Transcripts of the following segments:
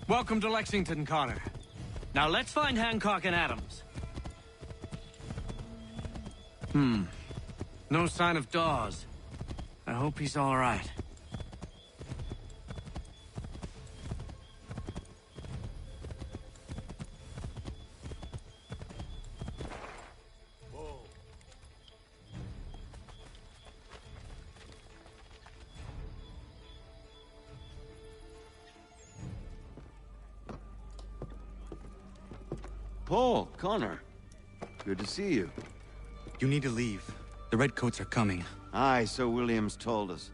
Welcome to Lexington, Connor. Now let's find Hancock and Adams. No sign of Dawes. I hope he's all right. Paul, Connor. Good to see you. You need to leave. The Redcoats are coming. Aye, so Williams told us.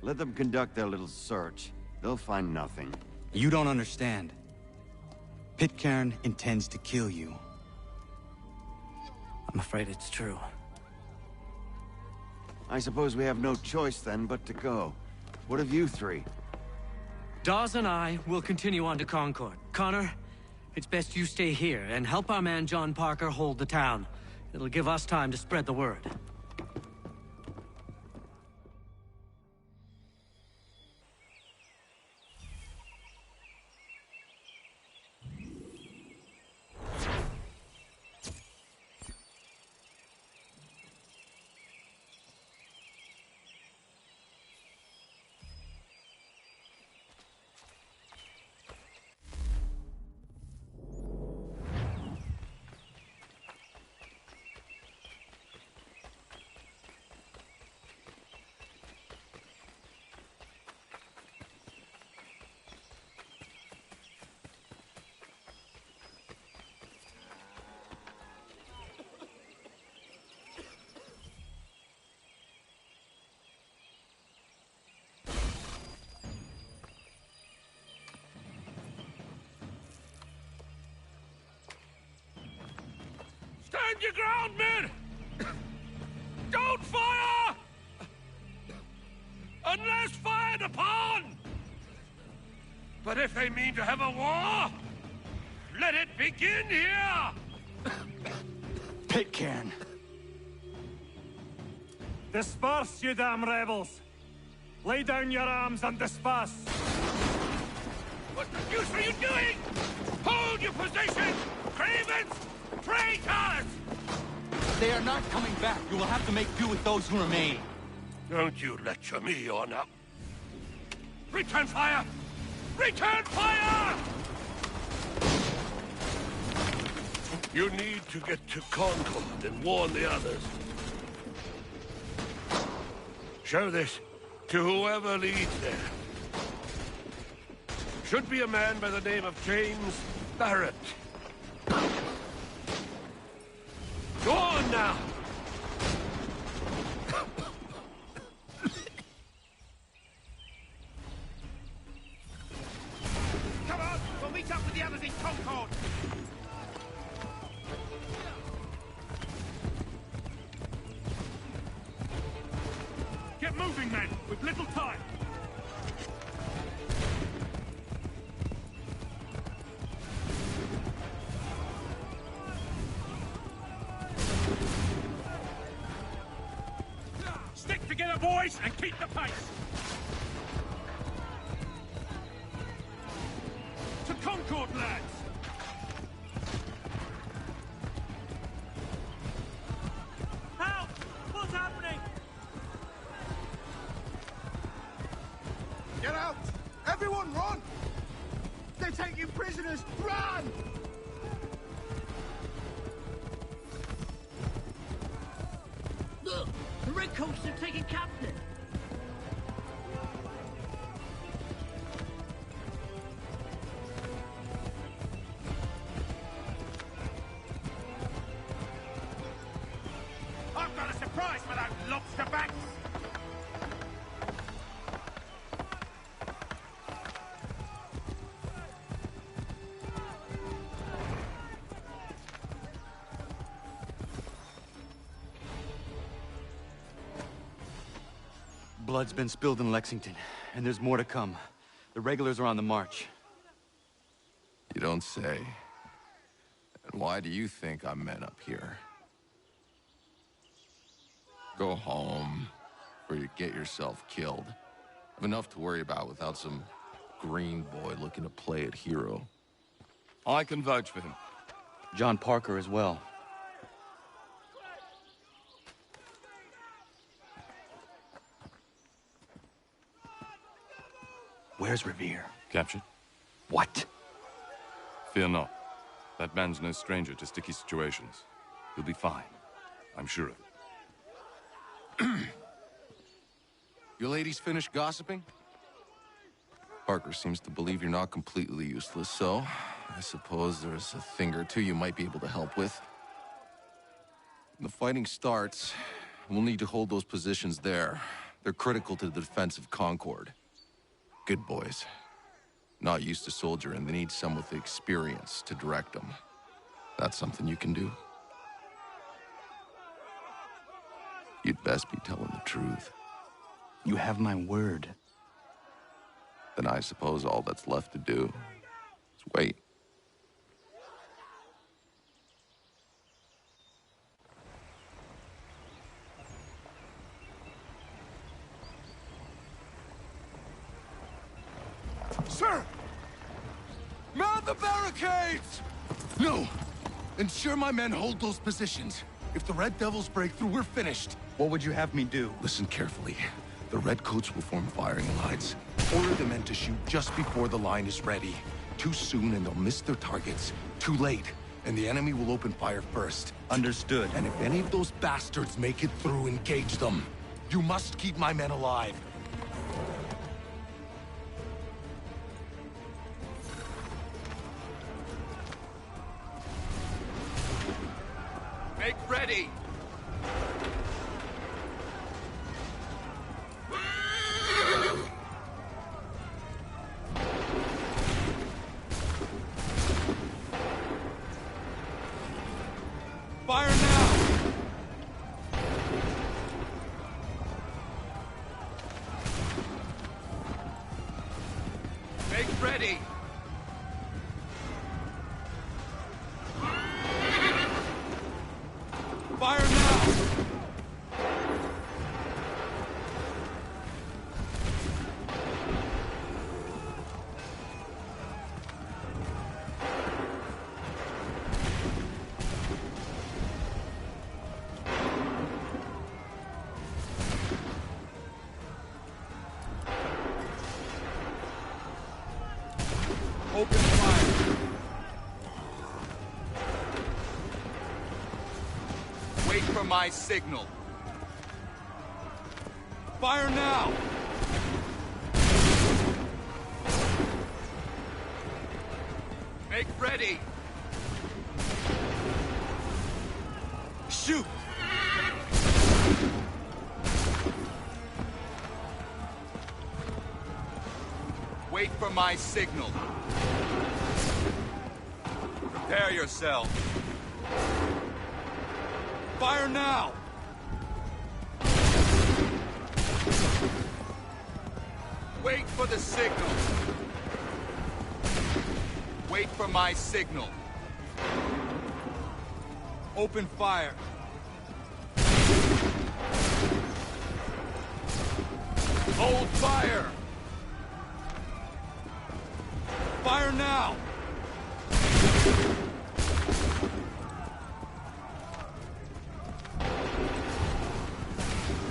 Let them conduct their little search. They'll find nothing. You don't understand. Pitcairn intends to kill you. I'm afraid it's true. I suppose we have no choice then but to go. What of you three? Dawes and I will continue on to Concord. Connor, it's best you stay here and help our man John Parker hold the town. It'll give us time to spread the word. Stand your ground, men! Don't fire! Unless fired upon! But if they mean to have a war, let it begin here! Pitcairn! Disperse, you damn rebels! Lay down your arms and disperse! What the deuce are you doing? Hold your position! Cravens! Traitors! They are not coming back. You will have to make do with those who remain. Don't you lecture me on up. Return fire! Return fire! You need to get to Concord and warn the others. Show this to whoever leads there. Should be a man by the name of James Barrett. Go on now! Come on! We'll meet up with the others in Concord! Get moving, men! We've little time! Stick together, boys, and keep the pace! To Concord, lads! Help! What's happening? Get out! Everyone run! They're taking prisoners! Run! Look! The Redcoats are taking captive! I've got a surprise for those lobster backs! Blood's been spilled in Lexington, and there's more to come. The regulars are on the march. You don't say. And why do you think I'm men up here? Go home, or you get yourself killed. Have enough to worry about without some green boy looking to play it hero. I can vouch for him. John Parker as well. Where's Revere? Captured? What? Fear not. That man's no stranger to sticky situations. He'll be fine. I'm sure of it. Your ladies finished gossiping? Parker seems to believe you're not completely useless, so I suppose there's a thing or two you might be able to help with. When the fighting starts, we'll need to hold those positions there. They're critical to the defense of Concord. Good boys. Not used to soldiering, they need some with the experience to direct them. That's something you can do. You'd best be telling the truth. You have my word. Then I suppose all that's left to do is wait. Sir! Mount the barricades! No! Ensure my men hold those positions. If the Red Devils break through, we're finished. What would you have me do? Listen carefully. The Redcoats will form firing lines. Order the men to shoot just before the line is ready. Too soon and they'll miss their targets. Too late, and the enemy will open fire first. Understood. And if any of those bastards make it through, engage them. You must keep my men alive. Make ready! Fire now! Make ready! Fire now! Open fire! Wait for my signal. Fire now! Make ready! Shoot! Wait for my signal. Prepare yourself. Fire now! Wait for the signal. Wait for my signal. Open fire. Hold fire! Fire now!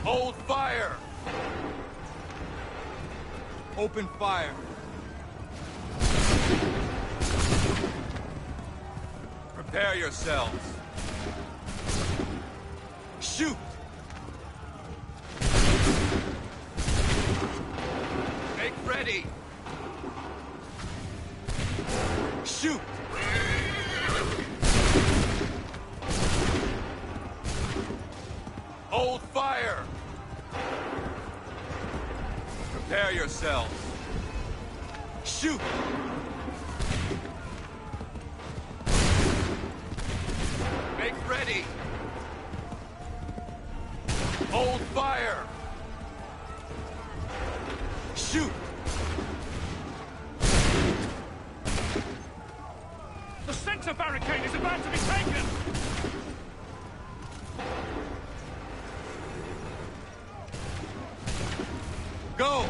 Hold fire! Open fire! Prepare yourselves! Shoot! Make ready! Shoot! Hold fire! Prepare yourselves! Shoot! Make ready! Hold fire! Shoot! The center barricade is about to be taken! Go!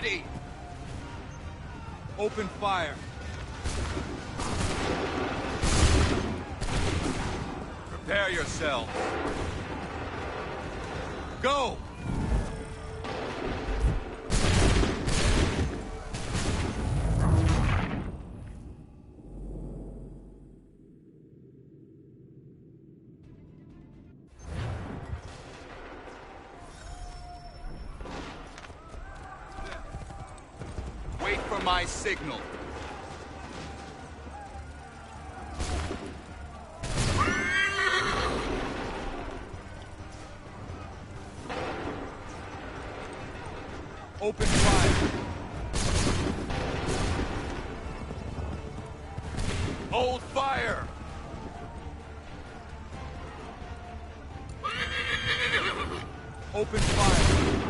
ready! Open fire. Prepare yourselves. Go! Wait for my signal. Open fire. Hold fire. Open fire.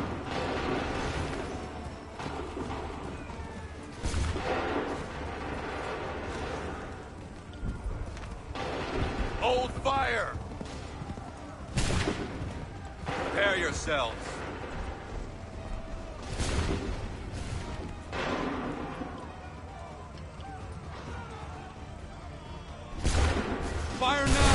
Hold fire. Prepare yourselves. Fire now!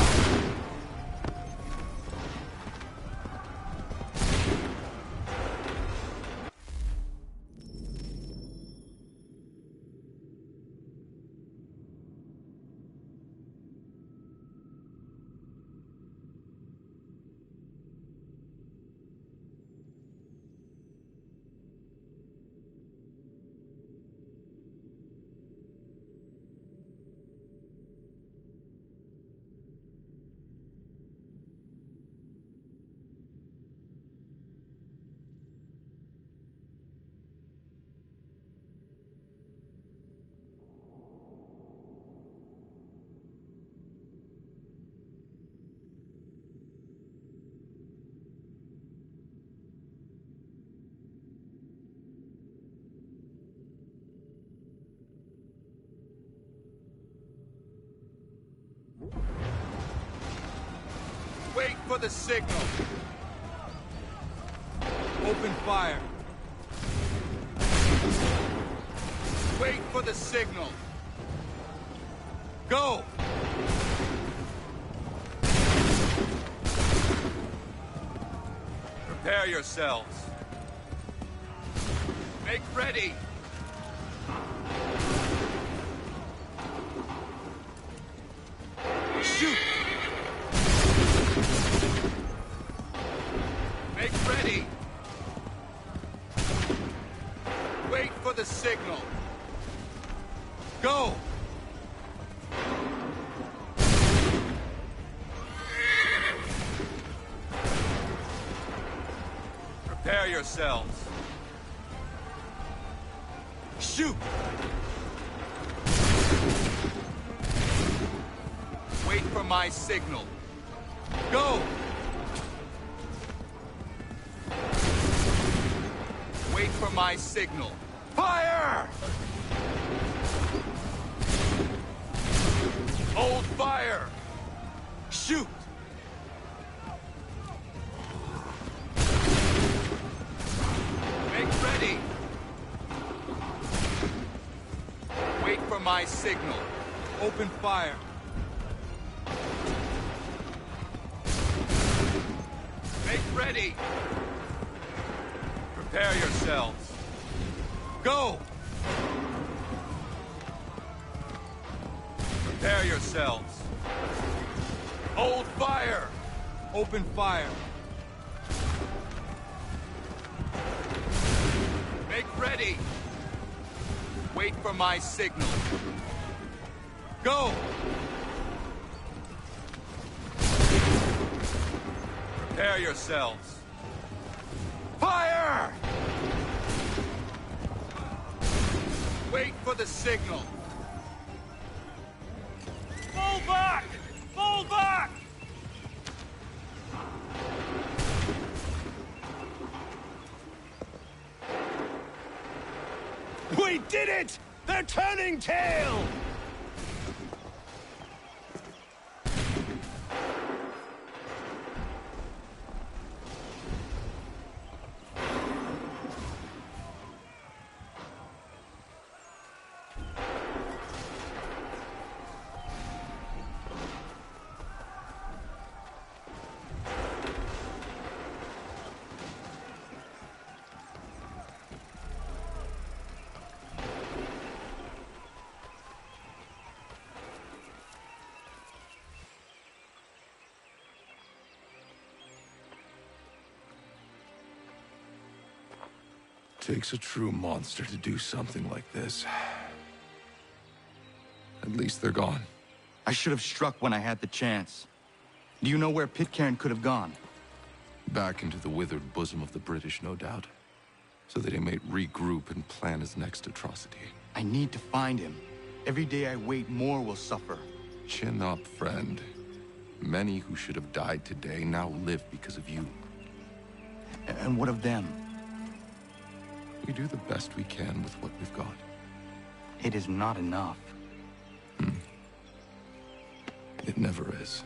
Wait for the signal. Open fire. Wait for the signal. Go! Prepare yourselves. Make ready. Shoot! Make ready. Wait for the signal. Go! Prepare yourselves. Shoot! Wait for my signal. Go! Wait for my signal. Fire! Hold fire! Shoot! Make ready! Wait for my signal. Open fire. Make ready! Prepare yourselves. Go! Prepare yourselves. Hold fire! Open fire. Make ready! Wait for my signal. Go! Prepare yourselves. Fire! Wait for the signal. Fall back! Fall back! We did it! They're turning tail! Takes a true monster to do something like this. At least they're gone. I should have struck when I had the chance. Do you know where Pitcairn could have gone? Back into the withered bosom of the British, no doubt. So that he may regroup and plan his next atrocity. I need to find him. Every day I wait, more will suffer. Chin up, friend. Many who should have died today now live because of you. And what of them? We do the best we can with what we've got. It is not enough. It never is.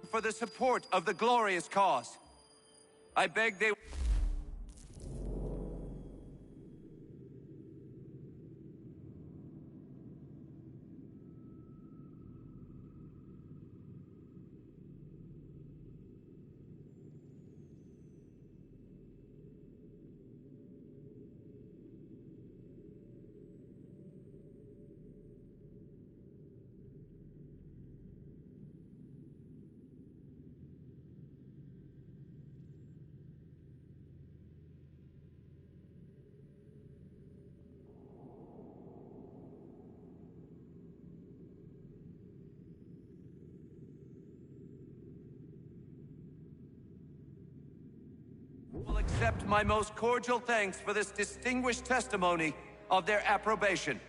For the support of the glorious cause. I beg they... will accept my most cordial thanks for this distinguished testimony of their approbation.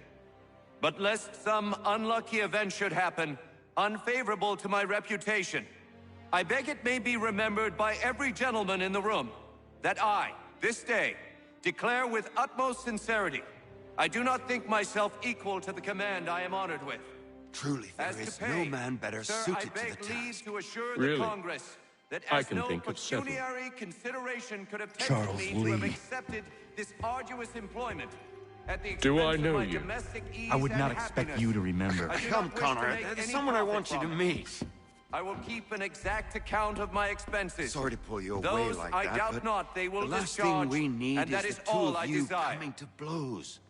But lest some unlucky event should happen, unfavorable to my reputation, I beg it may be remembered by every gentleman in the room that I, this day, declare with utmost sincerity, I do not think myself equal to the command I am honored with. Truly, there As is to pay, no man better sir, suited I to beg the leave task. to assure Really? the Congress that I as can no think of several. pecuniary consideration could have Charles tempted me to have Lee. accepted this arduous employment at the expense Do I of know my you? domestic ease I would not and expect happiness. you to remember. I do Come, not wish to Connor. make There's any someone I profit want you to from it. meet. I will keep an exact account of my expenses. Sorry to pull you away Those like I that, doubt but not they will the last discharge, thing we need and that is is the two all of I you desire. coming to blows.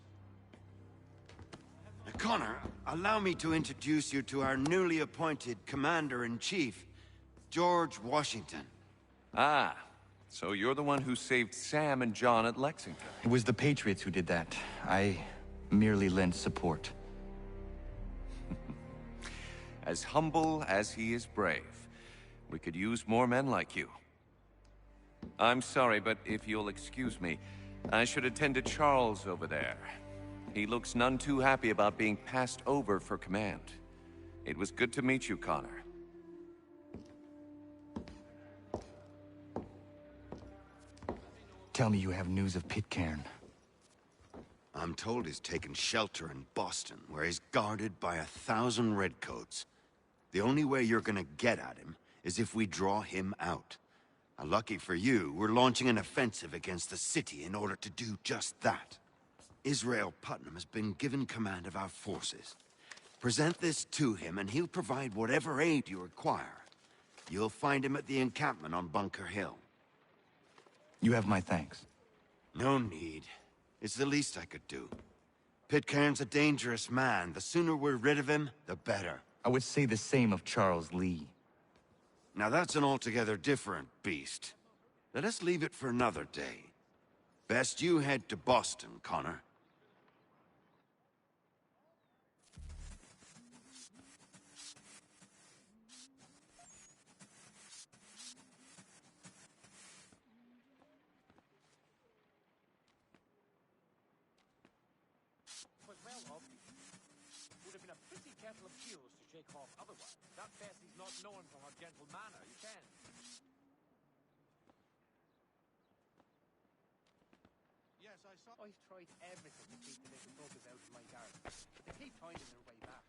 Now, Connor, allow me to introduce you to our newly appointed Commander-in-Chief, George Washington. Ah, so you're the one who saved Sam and John at Lexington. It was the Patriots who did that. I merely lent support. As humble as he is brave. We could use more men like you. I'm sorry, but if you'll excuse me, I should attend to Charles over there. He looks none too happy about being passed over for command. It was good to meet you, Connor. Tell me you have news of Pitcairn. I'm told he's taken shelter in Boston, where he's guarded by 1,000 redcoats. The only way you're gonna get at him is if we draw him out. Now, lucky for you, we're launching an offensive against the city in order to do just that. Israel Putnam has been given command of our forces. Present this to him, and he'll provide whatever aid you require. You'll find him at the encampment on Bunker Hill. You have my thanks. No need. It's the least I could do. Pitcairn's a dangerous man. The sooner we're rid of him, the better. I would say the same of Charles Lee. Now that's an altogether different beast. Let us leave it for another day. Best you head to Boston, Connor. Was well obvious. Would have been a pretty kettle of fuels to shake off otherwise. That Bessie's not known for her gentle manner, you can. Yes, I saw. I've tried everything to keep the little buggers out of my garden, but they keep finding their way back.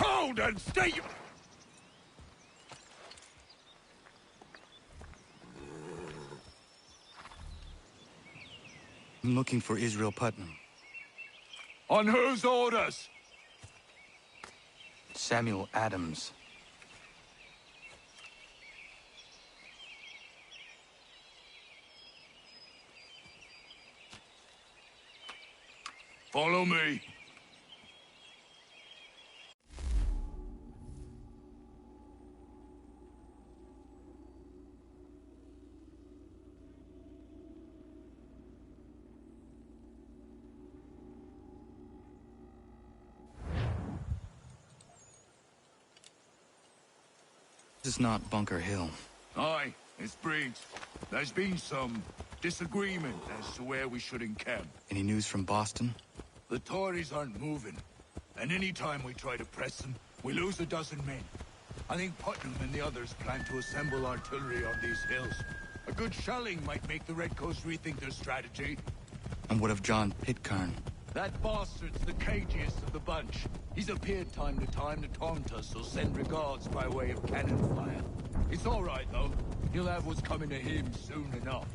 Hold and stay! I'm looking for Israel Putnam. On whose orders? Samuel Adams. Follow me. This is not Bunker Hill. Aye, it's Briggs. There's been some disagreement as to where we should encamp. Any news from Boston? The Tories aren't moving, and any time we try to press them, we lose a dozen men. I think Putnam and the others plan to assemble artillery on these hills. A good shelling might make the Redcoats rethink their strategy. And what of John Pitcairn? That bastard's the cagiest of the bunch. He's appeared time to taunt us or send regards by way of cannon fire. It's all right, though. He'll have what's coming to him soon enough.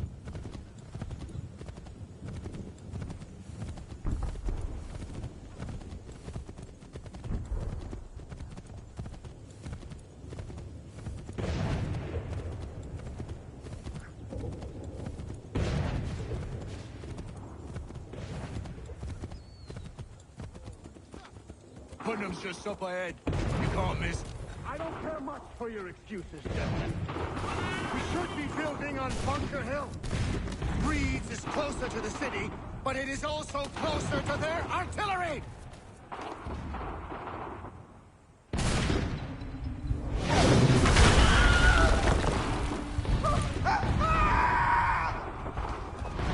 Putnam's just up ahead. You can't miss. I don't care much for your excuses, gentlemen. We should be building on Bunker Hill. Reed's is closer to the city, but it is also closer to their artillery!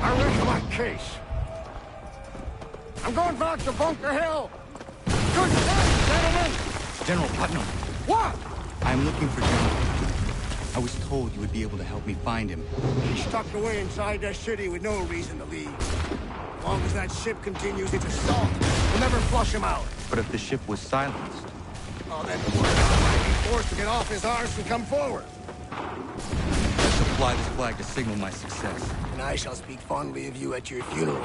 I rest my case. I'm going back to Bunker Hill! Good night, gentlemen! General Putnam! What? I'm looking for John. I was told you would be able to help me find him. He's tucked away inside that city with no reason to leave. As long as that ship continues its assault, we'll never flush him out. But if the ship was silenced... Oh, then Putnam might be forced to get off his arse and come forward. I shall fly this flag to signal my success. And I shall speak fondly of you at your funeral.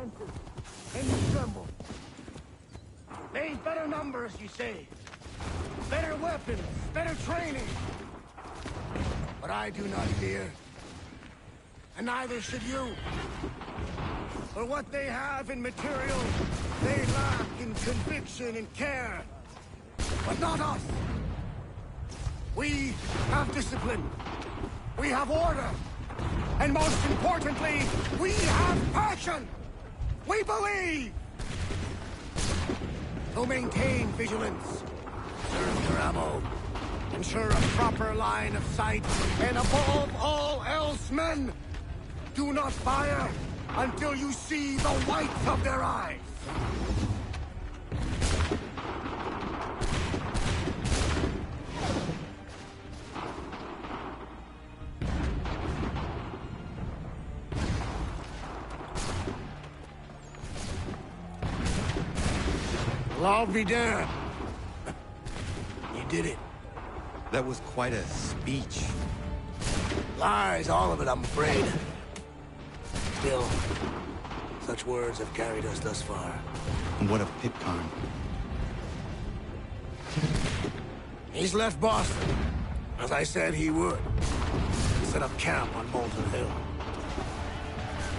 senses, and you tremble. They've better numbers, you say. Better weapons, better training. But I do not fear. And neither should you. For what they have in material, they lack in conviction and care. But not us. We have discipline. We have order. And most importantly, we have passion. We believe. So maintain vigilance. Serve your ammo. Ensure a proper line of sight. And above all else, men, do not fire until you see the whites of their eyes. Well, I'll be damned. You did it. That was quite a speech. Lies, all of it, I'm afraid. Still, such words have carried us thus far. And what of Pitcairn? He's left Boston, as I said he would. Set up camp on Molten Hill.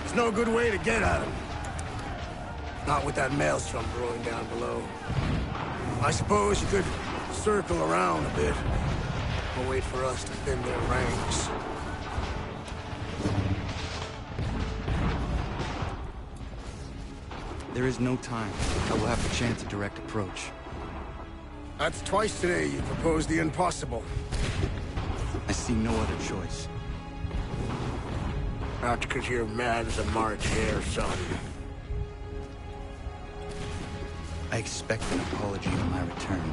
There's no good way to get at him. Not with that maelstrom brewing down below. I suppose you could circle around a bit, or wait for us to thin their ranks. There is no time. I will have to chance a direct approach. That's twice today you proposed the impossible. I see no other choice. Not because you're mad as a March hare, son. I expect an apology on my return.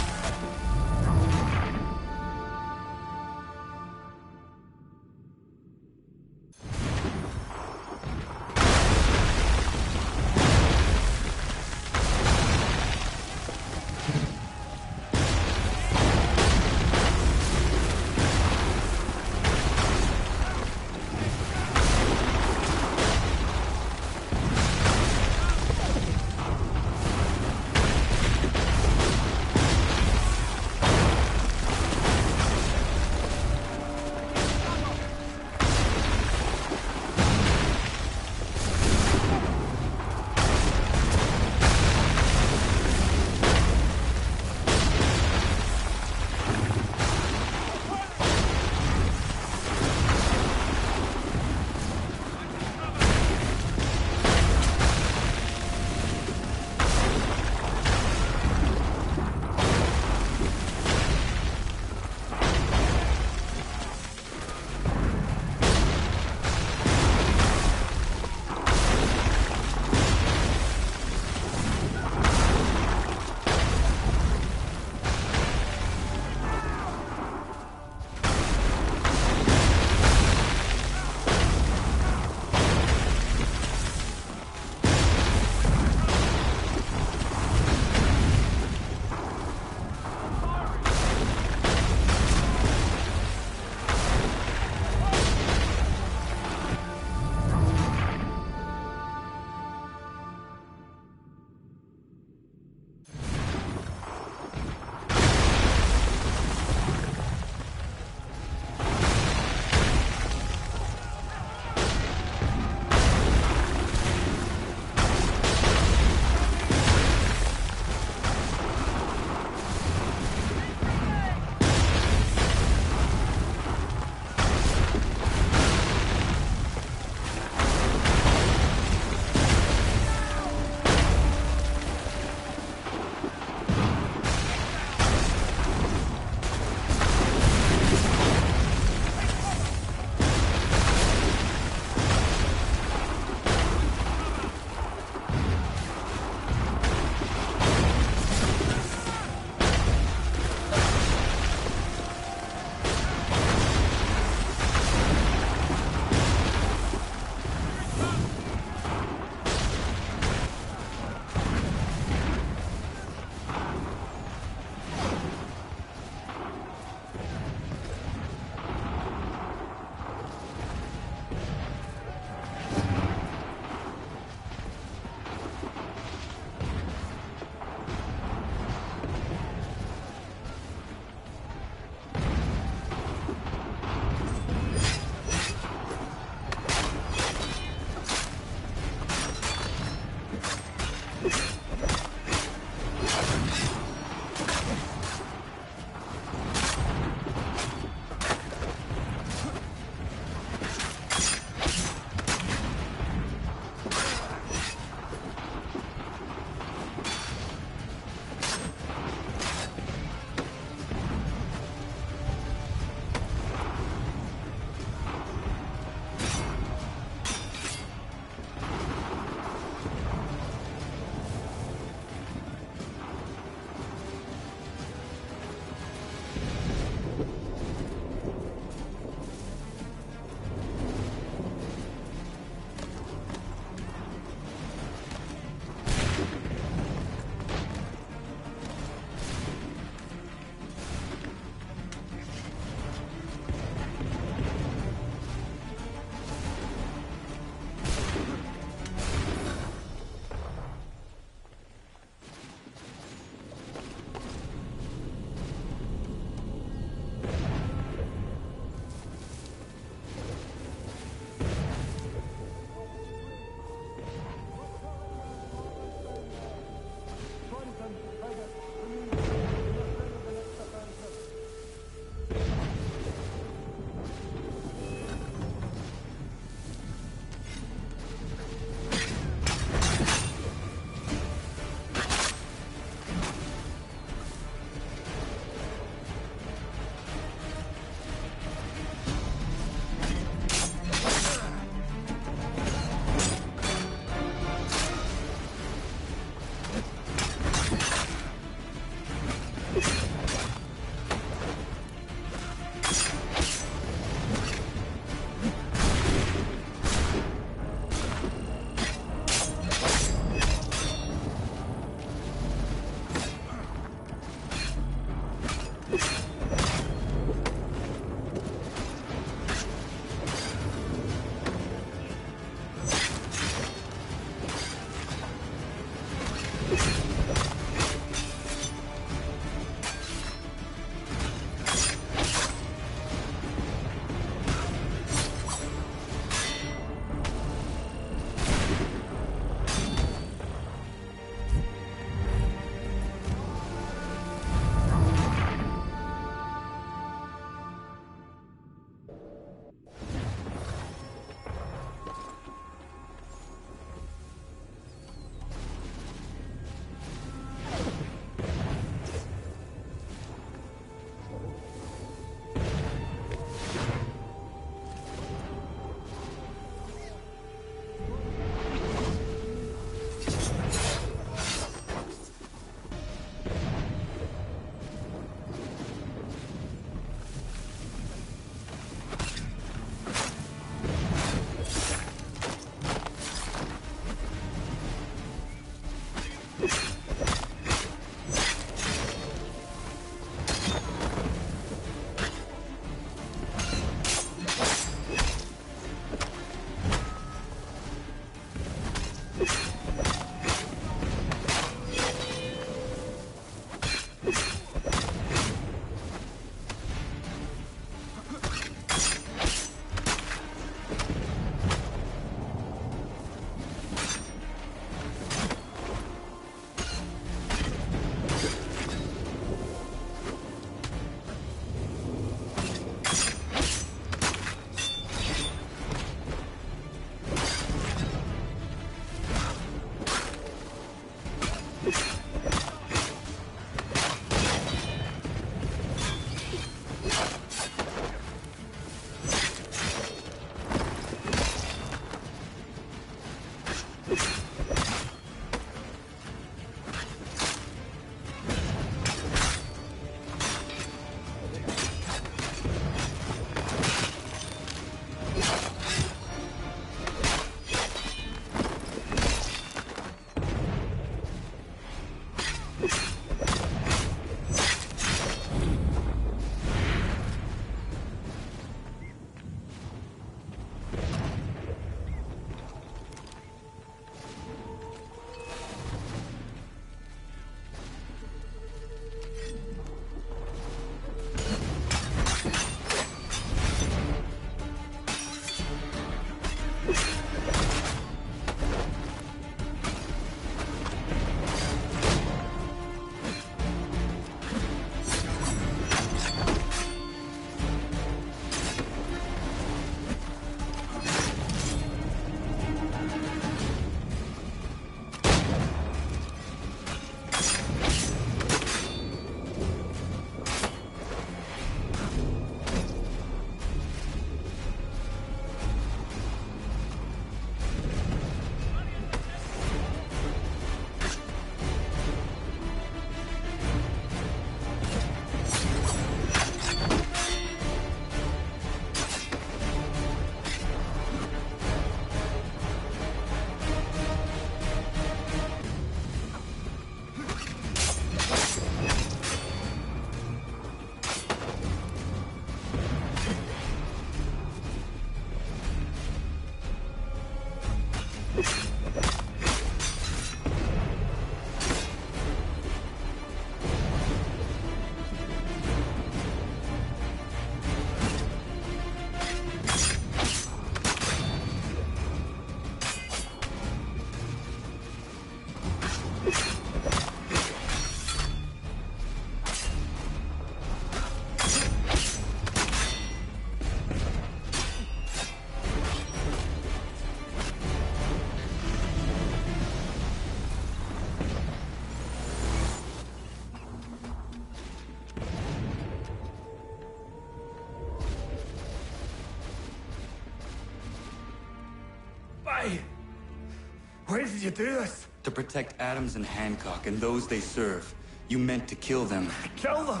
Why did you do this? To protect Adams and Hancock and those they serve. You meant to kill them. Kill them?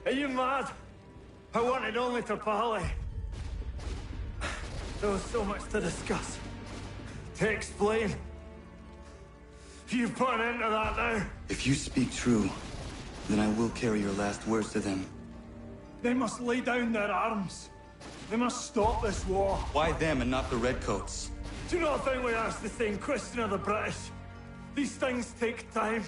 Are you mad? I wanted only to parley. There was so much to discuss, to explain. You put an end to that now. If you speak true, then I will carry your last words to them. They must lay down their arms. They must stop this war. Why them and not the Redcoats? Do you not think we asked the same question of the British? These things take time.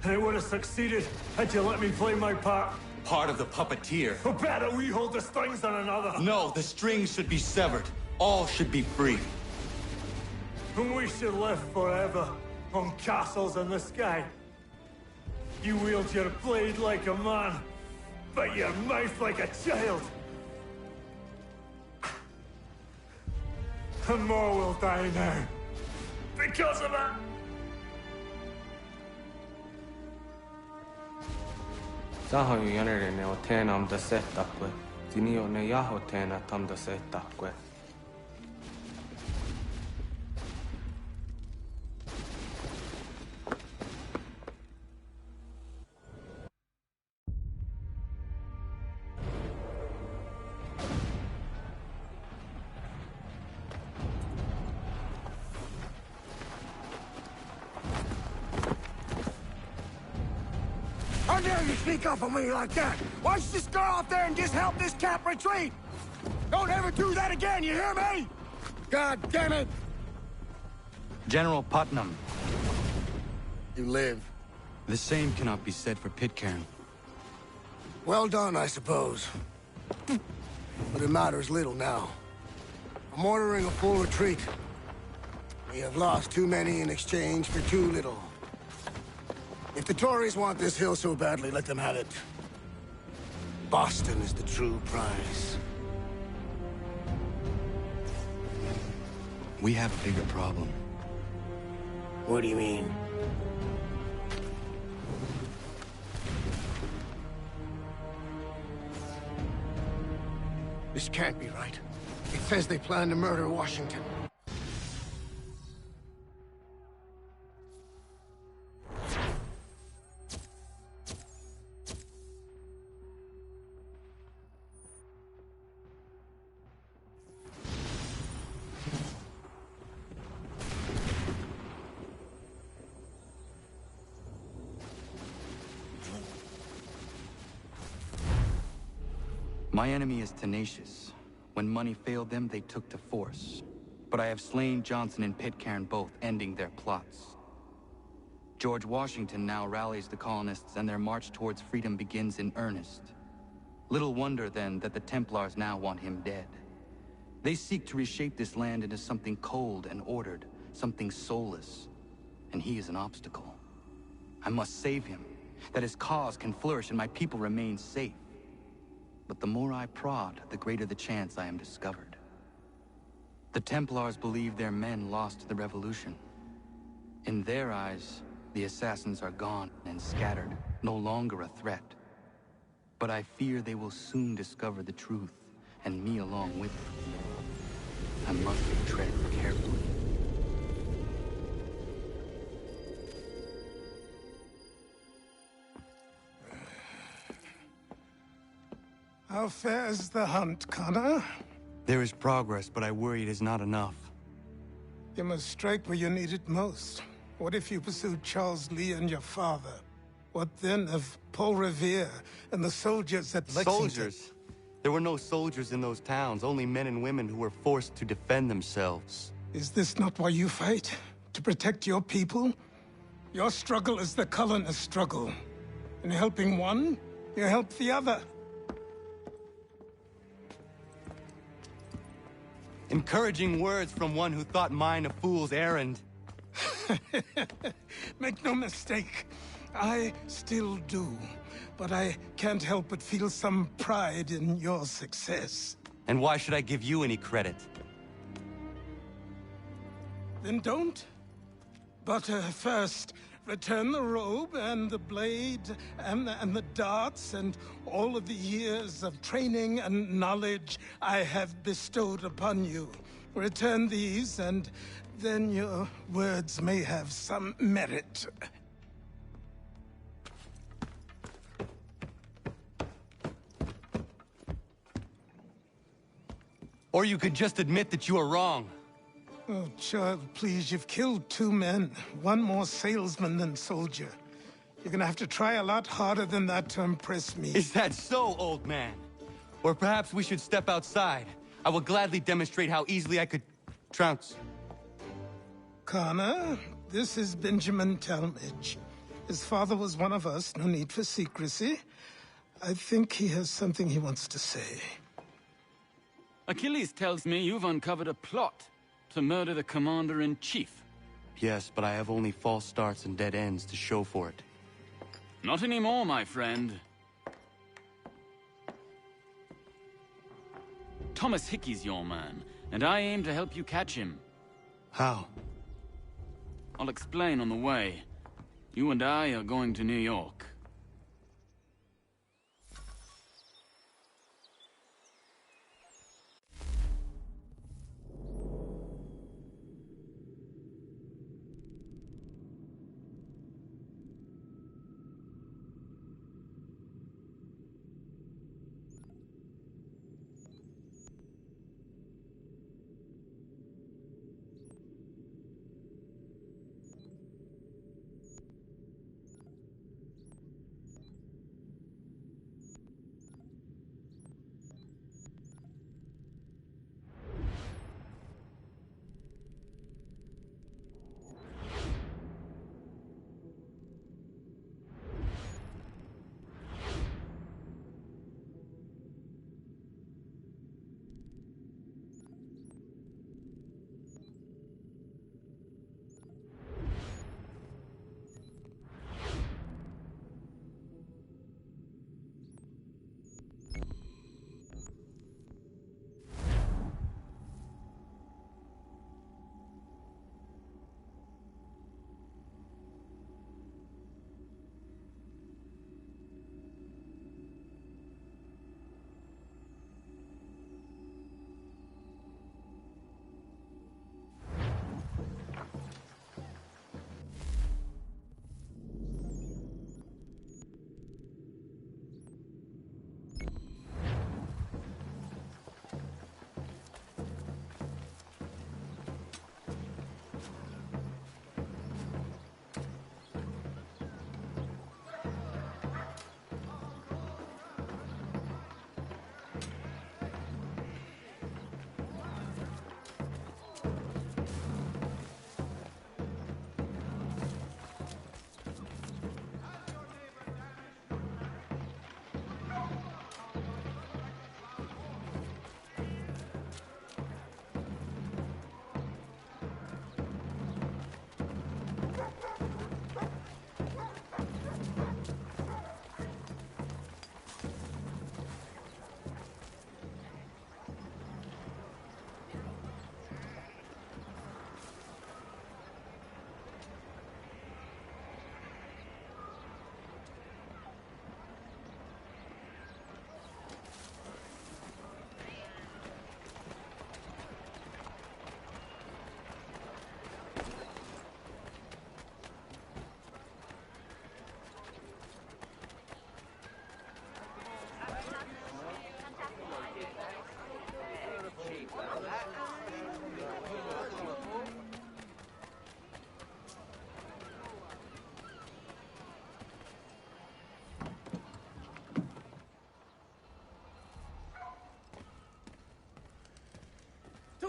And it would have succeeded had you let me play my part. Part of the puppeteer. Oh, better we hold the strings on another. No, the strings should be severed. All should be free. And we should live forever on castles in the sky. You wield your blade like a man, but your mouth like a child. And more will die now. Because of it! Sahoin jänerinen o teena am da setakwe. Tini o ne yaho teena tam da setakwe. How dare you sneak up on me like that? Why don't you just go out there and just help this cap retreat? Don't ever do that again, you hear me? God damn it! General Putnam. You live. The same cannot be said for Pitcairn. Well done, I suppose. But it matters little now. I'm ordering a full retreat. We have lost too many in exchange for too little. If the Tories want this hill so badly, let them have it. Boston is the true prize. We have a bigger problem. What do you mean? This can't be right. It says they plan to murder Washington. My enemy is tenacious. When money failed them, they took to force. But I have slain Johnson and Pitcairn both, ending their plots. George Washington now rallies the colonists and their march towards freedom begins in earnest. Little wonder, then, that the Templars now want him dead. They seek to reshape this land into something cold and ordered, something soulless. And he is an obstacle. I must save him, that his cause can flourish and my people remain safe. But the more I prod, the greater the chance I am discovered. The Templars believe their men lost the revolution. In their eyes, the assassins are gone and scattered, no longer a threat. But I fear they will soon discover the truth, and me along with them. I must tread carefully. How fares the hunt, Connor? There is progress, but I worry it is not enough. You must strike where you need it most. What if you pursued Charles Lee and your father? What then of Paul Revere and the soldiers at Lexington? Soldiers? There were no soldiers in those towns, only men and women who were forced to defend themselves. Is this not why you fight? To protect your people? Your struggle is the colonist struggle. In helping one, you help the other. Encouraging words from one who thought mine a fool's errand. Make no mistake, I still do. But I can't help but feel some pride in your success. And why should I give you any credit? Then don't. But first, return the robe and the blade and the darts and all of the years of training and knowledge I have bestowed upon you. Return these, and then your words may have some merit. Or you could just admit that you are wrong. Oh, child, please, you've killed 2 men. One more salesman than soldier. You're gonna have to try a lot harder than that to impress me. Is that so, old man? Or perhaps we should step outside. I will gladly demonstrate how easily I could trounce. Connor, this is Benjamin Talmadge. His father was one of us, no need for secrecy. I think he has something he wants to say. Achilles tells me you've uncovered a plot to murder the commander-in-chief. Yes, but I have only false starts and dead ends to show for it. Not anymore, my friend. Thomas Hickey's your man, and I aim to help you catch him. How? I'll explain on the way. You and I are going to New York.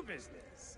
business.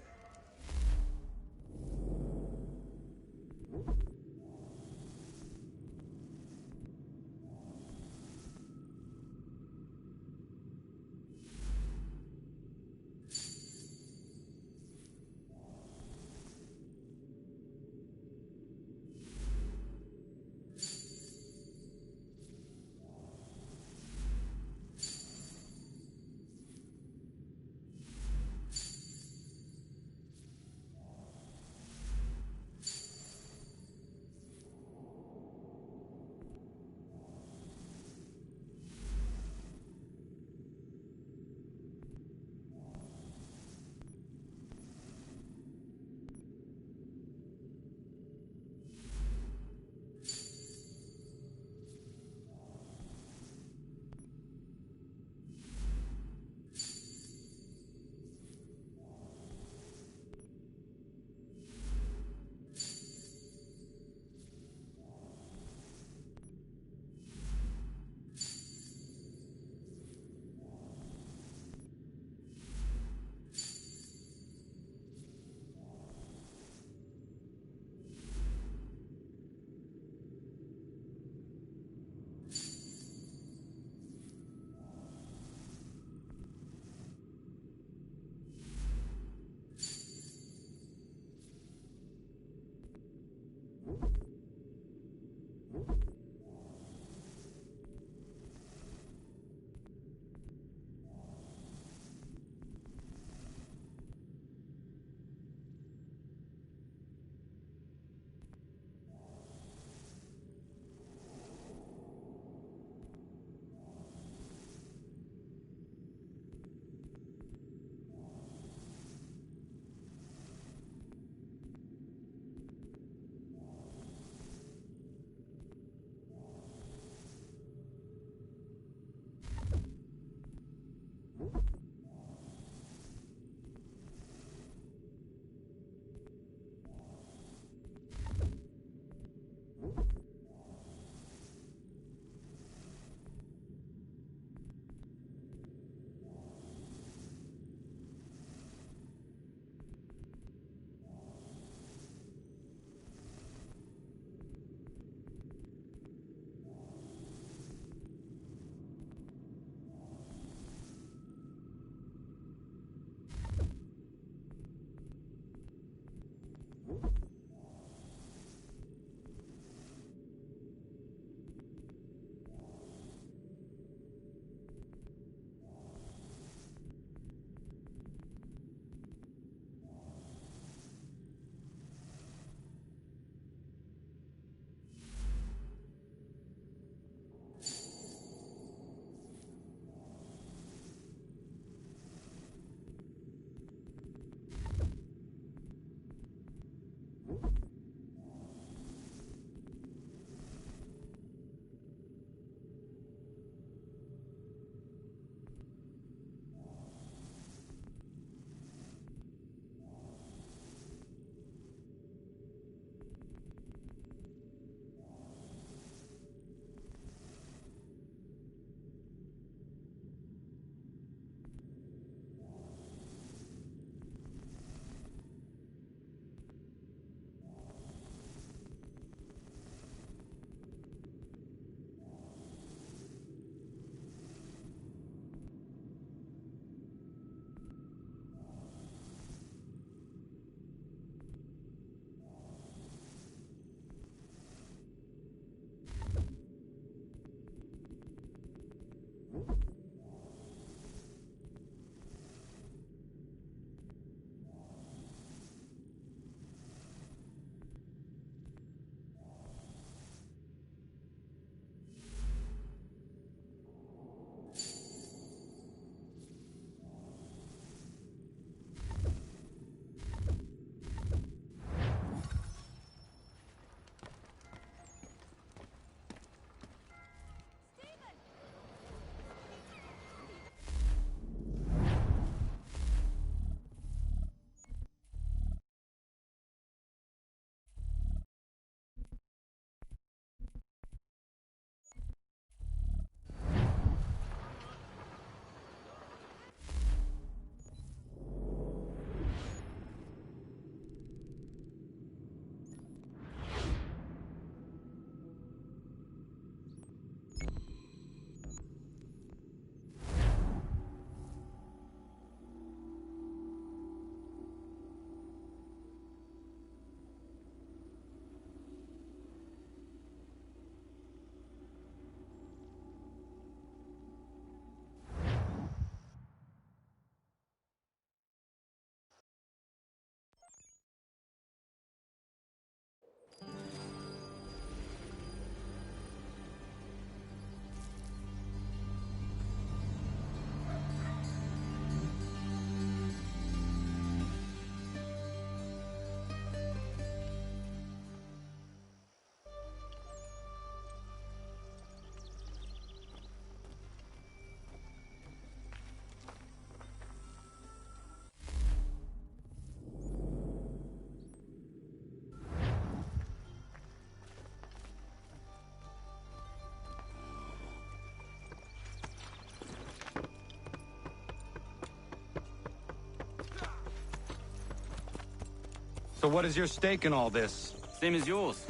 So what is your stake in all this? Same as yours.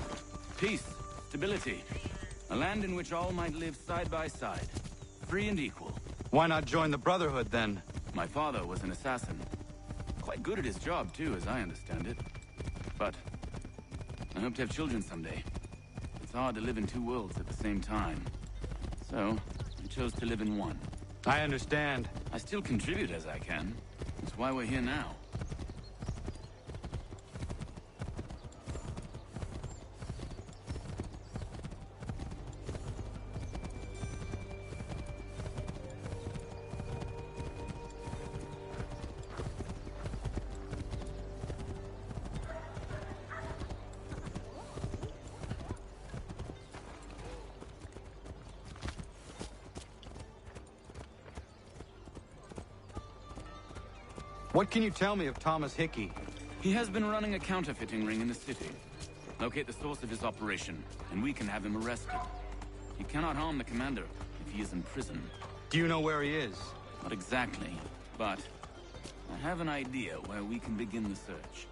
Peace, stability. A land in which all might live side by side. Free and equal. Why not join the Brotherhood, then? My father was an assassin. Quite good at his job, too, as I understand it. But I hope to have children someday. It's hard to live in two worlds at the same time. So, I chose to live in one. I understand. I still contribute as I can. That's why we're here now. What can you tell me of Thomas Hickey? He has been running a counterfeiting ring in the city. Locate the source of his operation, and we can have him arrested. You cannot harm the commander if he is in prison. Do you know where he is? Not exactly, but I have an idea where we can begin the search.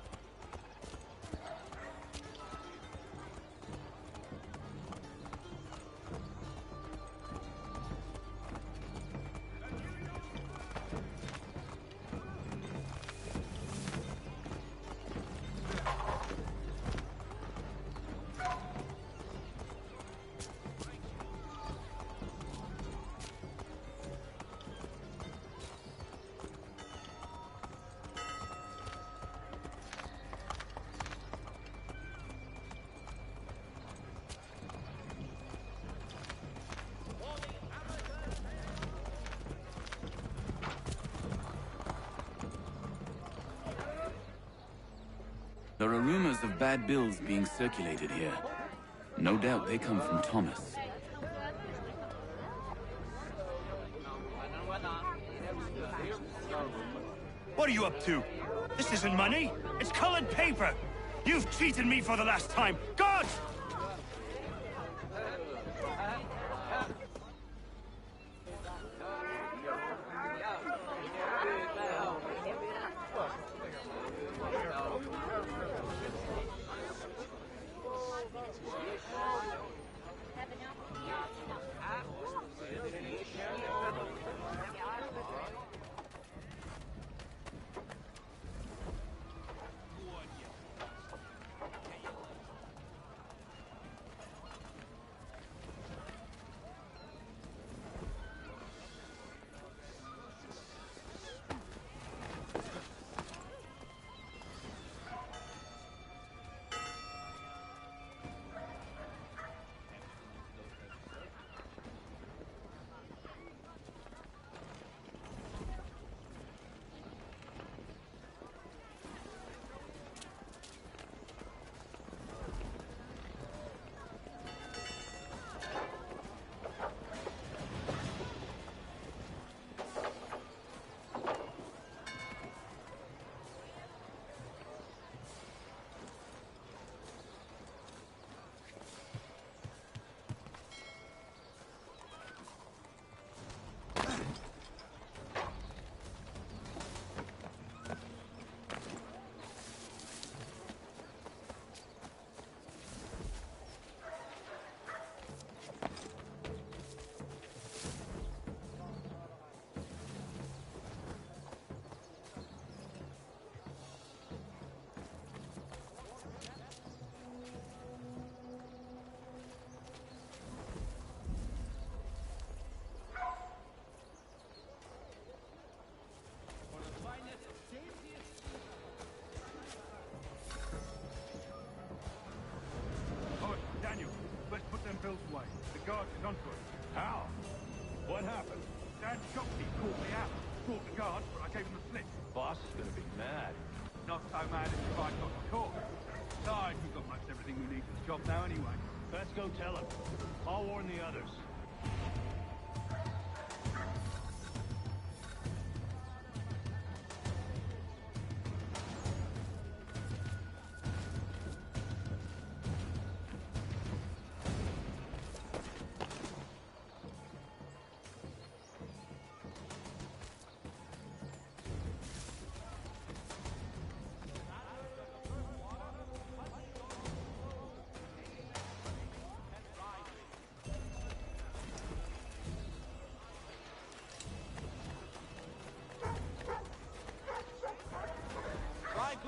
There are rumors of bad bills being circulated here. No doubt they come from Thomas. What are you up to? This isn't money. It's colored paper. You've cheated me for the last time. God! Bills away. The guards is onto us. How? What happened? Dad's shopkeep caught me out. Brought the guards, but I gave him the slip. Boss is gonna be mad. Not so mad if I got caught. Besides, we've got most everything we need for the job now anyway. Let's go tell him. I'll warn the others.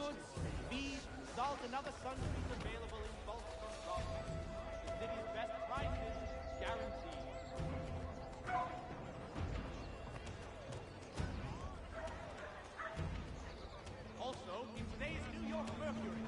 goods, feed, salt, and other sundries available in bulk from Gotham. The city's best prices, guaranteed. Also, in today's New York Mercury.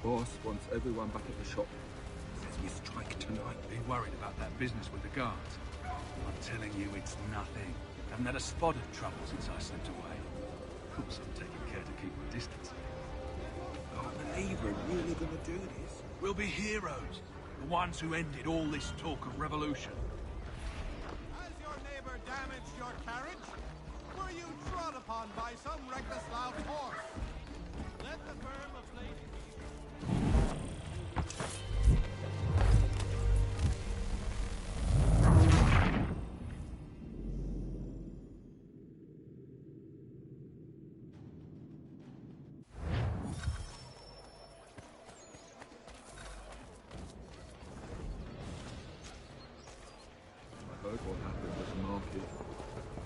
Boss wants everyone back at the shop. Says we strike tonight. Be worried about that business with the guards. I'm telling you, it's nothing. Haven't had a spot of trouble since I slipped away. Of course, I'm taking care to keep my distance. Can't believe we're really gonna do this. We'll be heroes. The ones who ended all this talk of revolution. Has your neighbor damaged your carriage? Were you trod upon by some reckless loud horse? Let the firm of ladies... What happened at the market?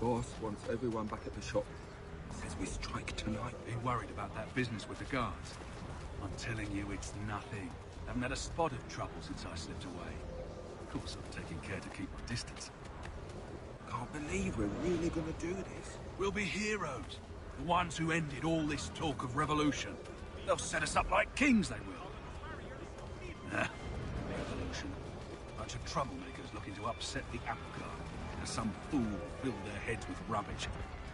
Boss wants everyone back at the shop. Says we strike tonight. Be worried about that business with the guards. I'm telling you, it's nothing. Haven't had a spot of trouble since I slipped away. Of course, I'm taking care to keep my distance. Can't believe we're really gonna do this. We'll be heroes. The ones who ended all this talk of revolution. They'll set us up like kings, they will. Nah, revolution. Bunch of troublemakers looking to upset the apple cart. As some fool filled their heads with rubbish,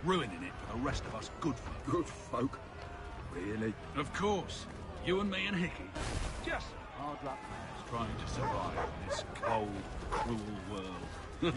ruining it for the rest of us good folk. Good folk? Really? Of course. You and me and Hickey. Just hard luck lads trying to survive in this cold, cruel world.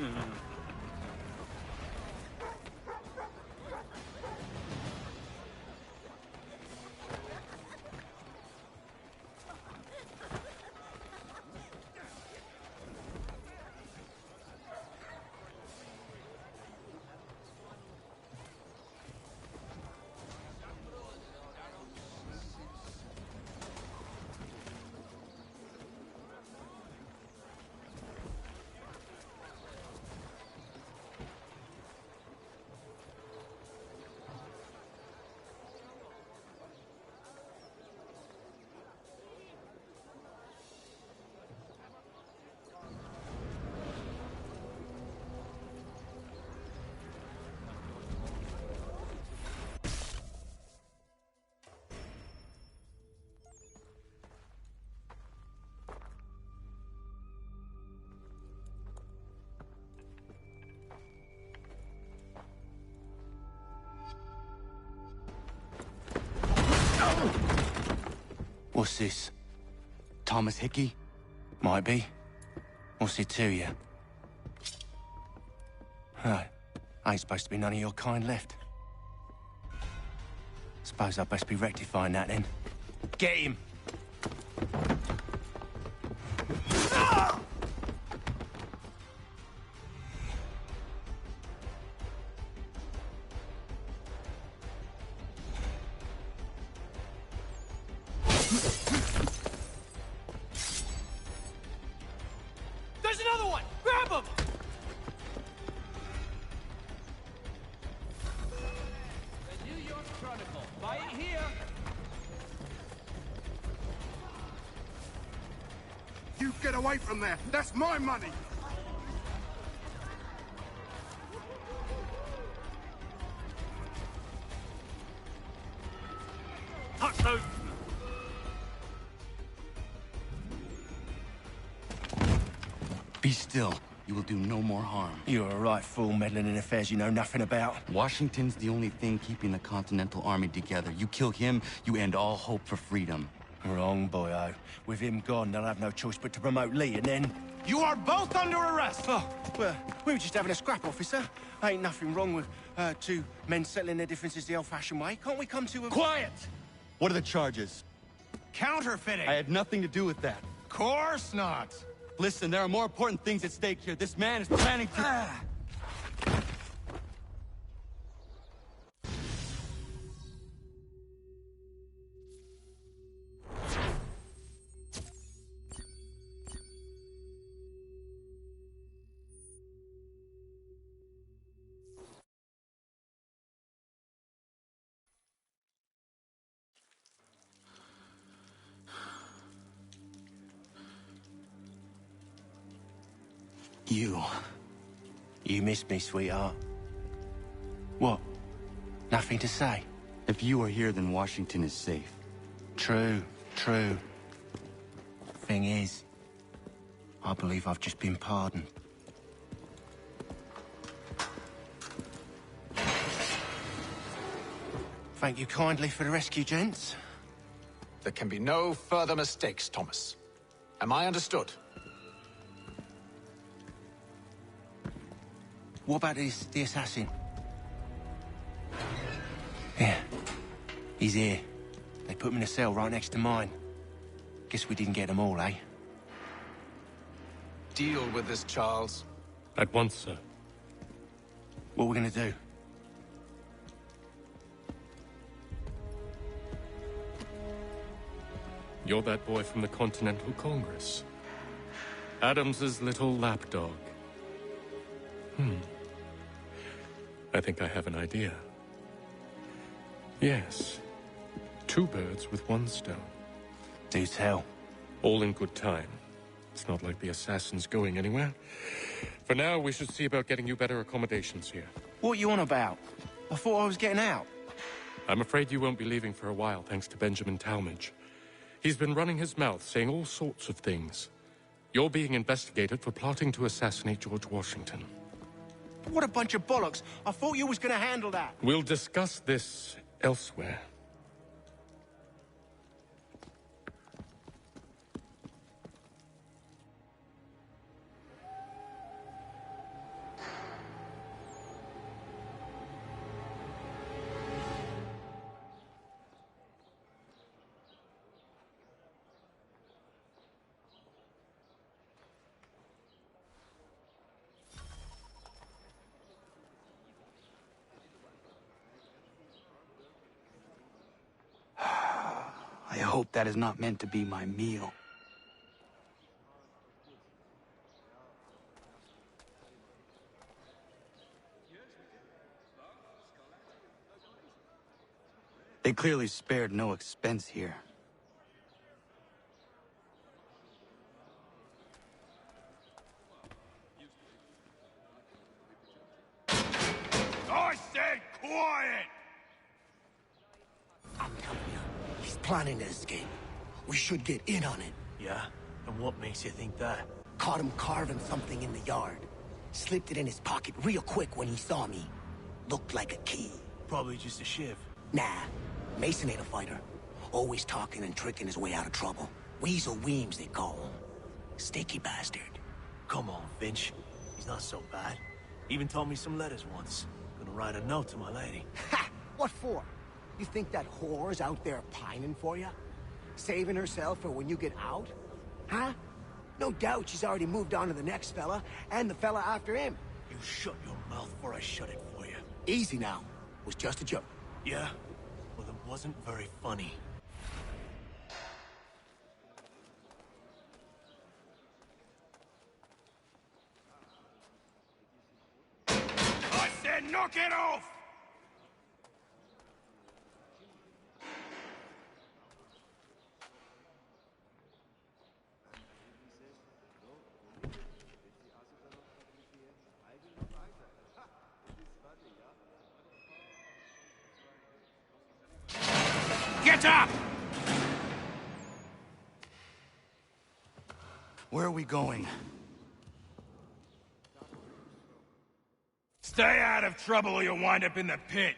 What's this? Thomas Hickey? Might be. What's it to you? Right. Ain't supposed to be none of your kind left. Suppose I'd best be rectifying that then. Get him! on! Grab him! The New York Chronicle. Buy it here. You get away from there! That's my money! Touch those! Be still. You will do no more harm. You're a right fool meddling in affairs you know nothing about. Washington's the only thing keeping the Continental Army together. You kill him, you end all hope for freedom. Wrong, boyo. With him gone, they'll have no choice but to promote Lee, and then... You are both under arrest! Oh, well, we were just having a scrap, officer. Ain't nothing wrong with two men settling their differences the old-fashioned way. Can't we come to a... Quiet! What are the charges? Counterfeiting! I had nothing to do with that. Course not! Listen, there are more important things at stake here. This man is planning to... You missed me, sweetheart. What? Nothing to say? If you are here, then Washington is safe. True, true. Thing is, I believe I've just been pardoned. Thank you kindly for the rescue, gents. There can be no further mistakes, Thomas. Am I understood? What about the assassin? Yeah. He's here. They put him in a cell right next to mine. Guess we didn't get them all, eh? Deal with this, Charles. At once, sir. What are we gonna do? You're that boy from the Continental Congress. Adams's little lapdog. I think I have an idea. Yes. Two birds with one stone. Do tell. All in good time. It's not like the assassin's going anywhere. For now, we should see about getting you better accommodations here. What are you on about? I thought I was getting out. I'm afraid you won't be leaving for a while, thanks to Benjamin Talmadge. He's been running his mouth, saying all sorts of things. You're being investigated for plotting to assassinate George Washington. What a bunch of bollocks. I thought you was gonna handle that. We'll discuss this elsewhere. I hope that is not meant to be my meal. They clearly spared no expense here. I said quiet! I'm telling you, he's planning to escape. We should get in on it. Yeah? And what makes you think that? Caught him carving something in the yard. Slipped it in his pocket real quick when he saw me. Looked like a key. Probably just a shiv. Nah, Mason ain't a fighter. Always talking and tricking his way out of trouble. Weasel Weems, they call him. Sticky bastard. Come on, Finch. He's not so bad. Even told me some letters once. Gonna write a note to my lady. Ha! What for? You think that whore's out there pining for you? Saving herself for when you get out? Huh? No doubt she's already moved on to the next fella, and the fella after him. You shut your mouth before I shut it for you. Easy now. Was just a joke. Yeah? Well, it wasn't very funny. knock it off! Get up! Where are we going? Stay out of trouble or you'll wind up in the pit.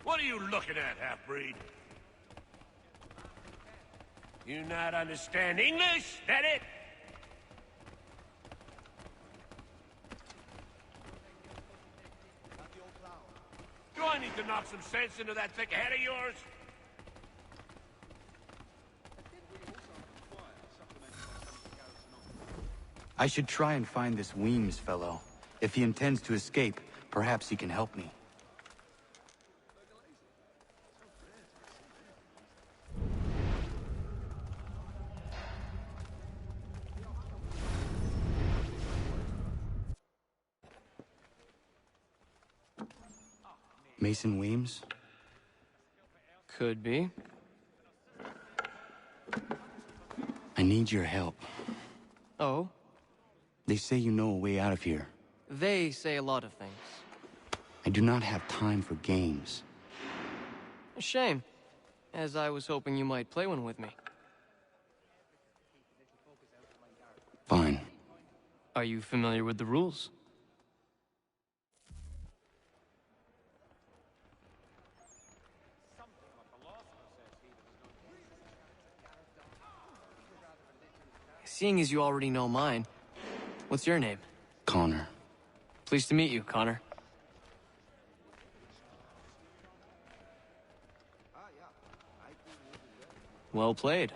What are you looking at, half-breed? You not understand English? That it? Do I need to knock some sense into that thick head of yours? I should try and find this Weems fellow. If he intends to escape, perhaps he can help me. Mason Weems? Could be. I need your help. Oh? They say you know a way out of here. They say a lot of things. I do not have time for games. A shame, as I was hoping you might play one with me. Fine. Are you familiar with the rules? Seeing as you already know mine, what's your name? Connor. Pleased to meet you, Connor. Well played.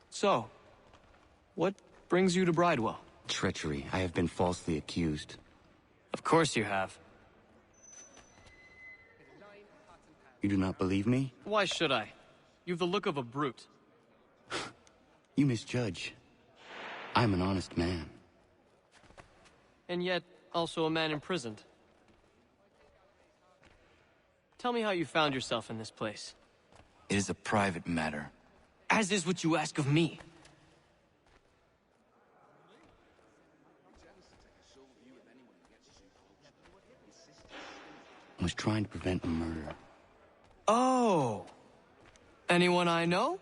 So, what brings you to Bridewell? Treachery. I have been falsely accused. Of course you have. You do not believe me? Why should I? You've the look of a brute. You misjudge. I'm an honest man. And yet, also a man imprisoned. Tell me how you found yourself in this place. It is a private matter. As is what you ask of me. I was trying to prevent a murder. Oh! Anyone I know?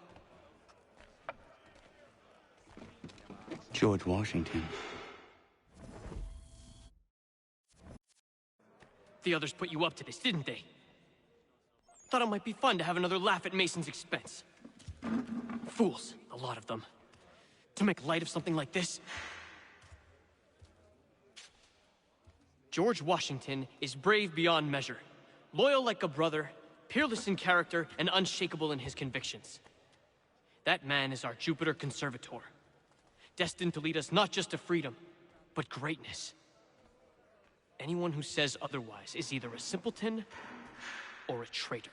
George Washington. The others put you up to this, didn't they? Thought it might be fun to have another laugh at Mason's expense. Fools, a lot of them. To make light of something like this. George Washington is brave beyond measure, loyal like a brother, peerless in character, and unshakable in his convictions. That man is our Jupiter Conservator, destined to lead us not just to freedom, but greatness. Anyone who says otherwise is either a simpleton or a traitor.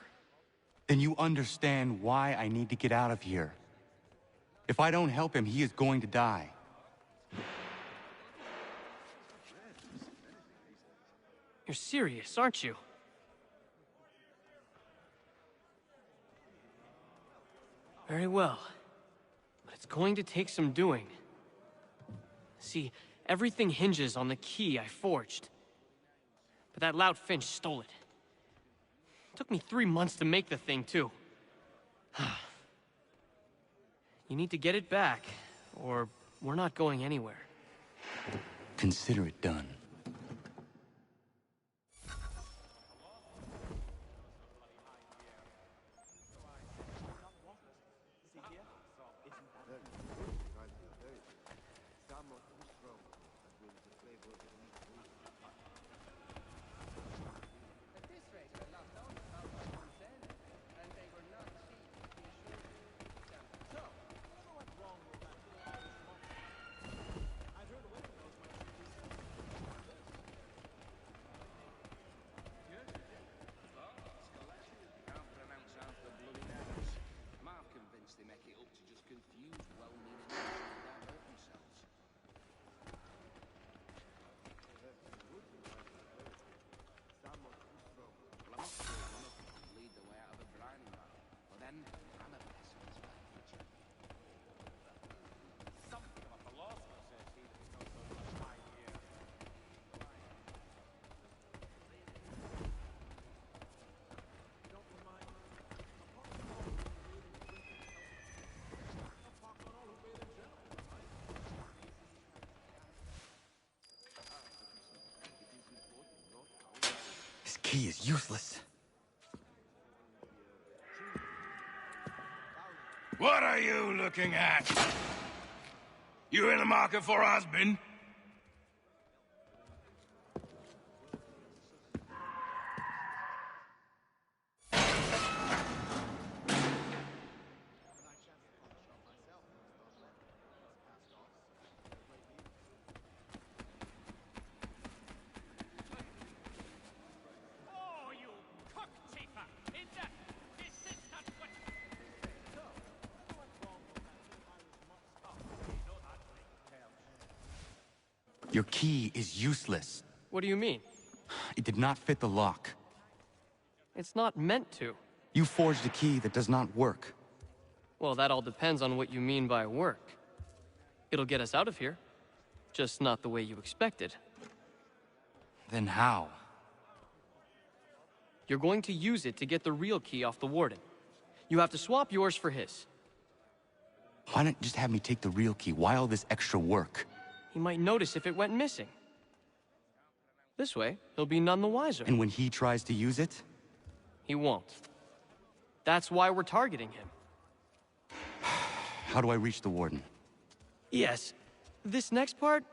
Then you understand why I need to get out of here. If I don't help him, he is going to die. You're serious, aren't you? Very well. But it's going to take some doing. See, everything hinges on the key I forged. But that lout Finch stole it. Took me 3 months to make the thing, too. You need to get it back, or we're not going anywhere. Consider it done. key is useless. What are you looking at? You in the market for a husband? Your key is useless. What do you mean? It did not fit the lock. It's not meant to. You forged a key that does not work. Well, that all depends on what you mean by work. It'll get us out of here. Just not the way you expected. Then how? You're going to use it to get the real key off the warden. You have to swap yours for his. Why not just have me take the real key? Why all this extra work? He might notice if it went missing. This way, he'll be none the wiser. And when he tries to use it? He won't. That's why we're targeting him. How do I reach the warden? Yes. This next part,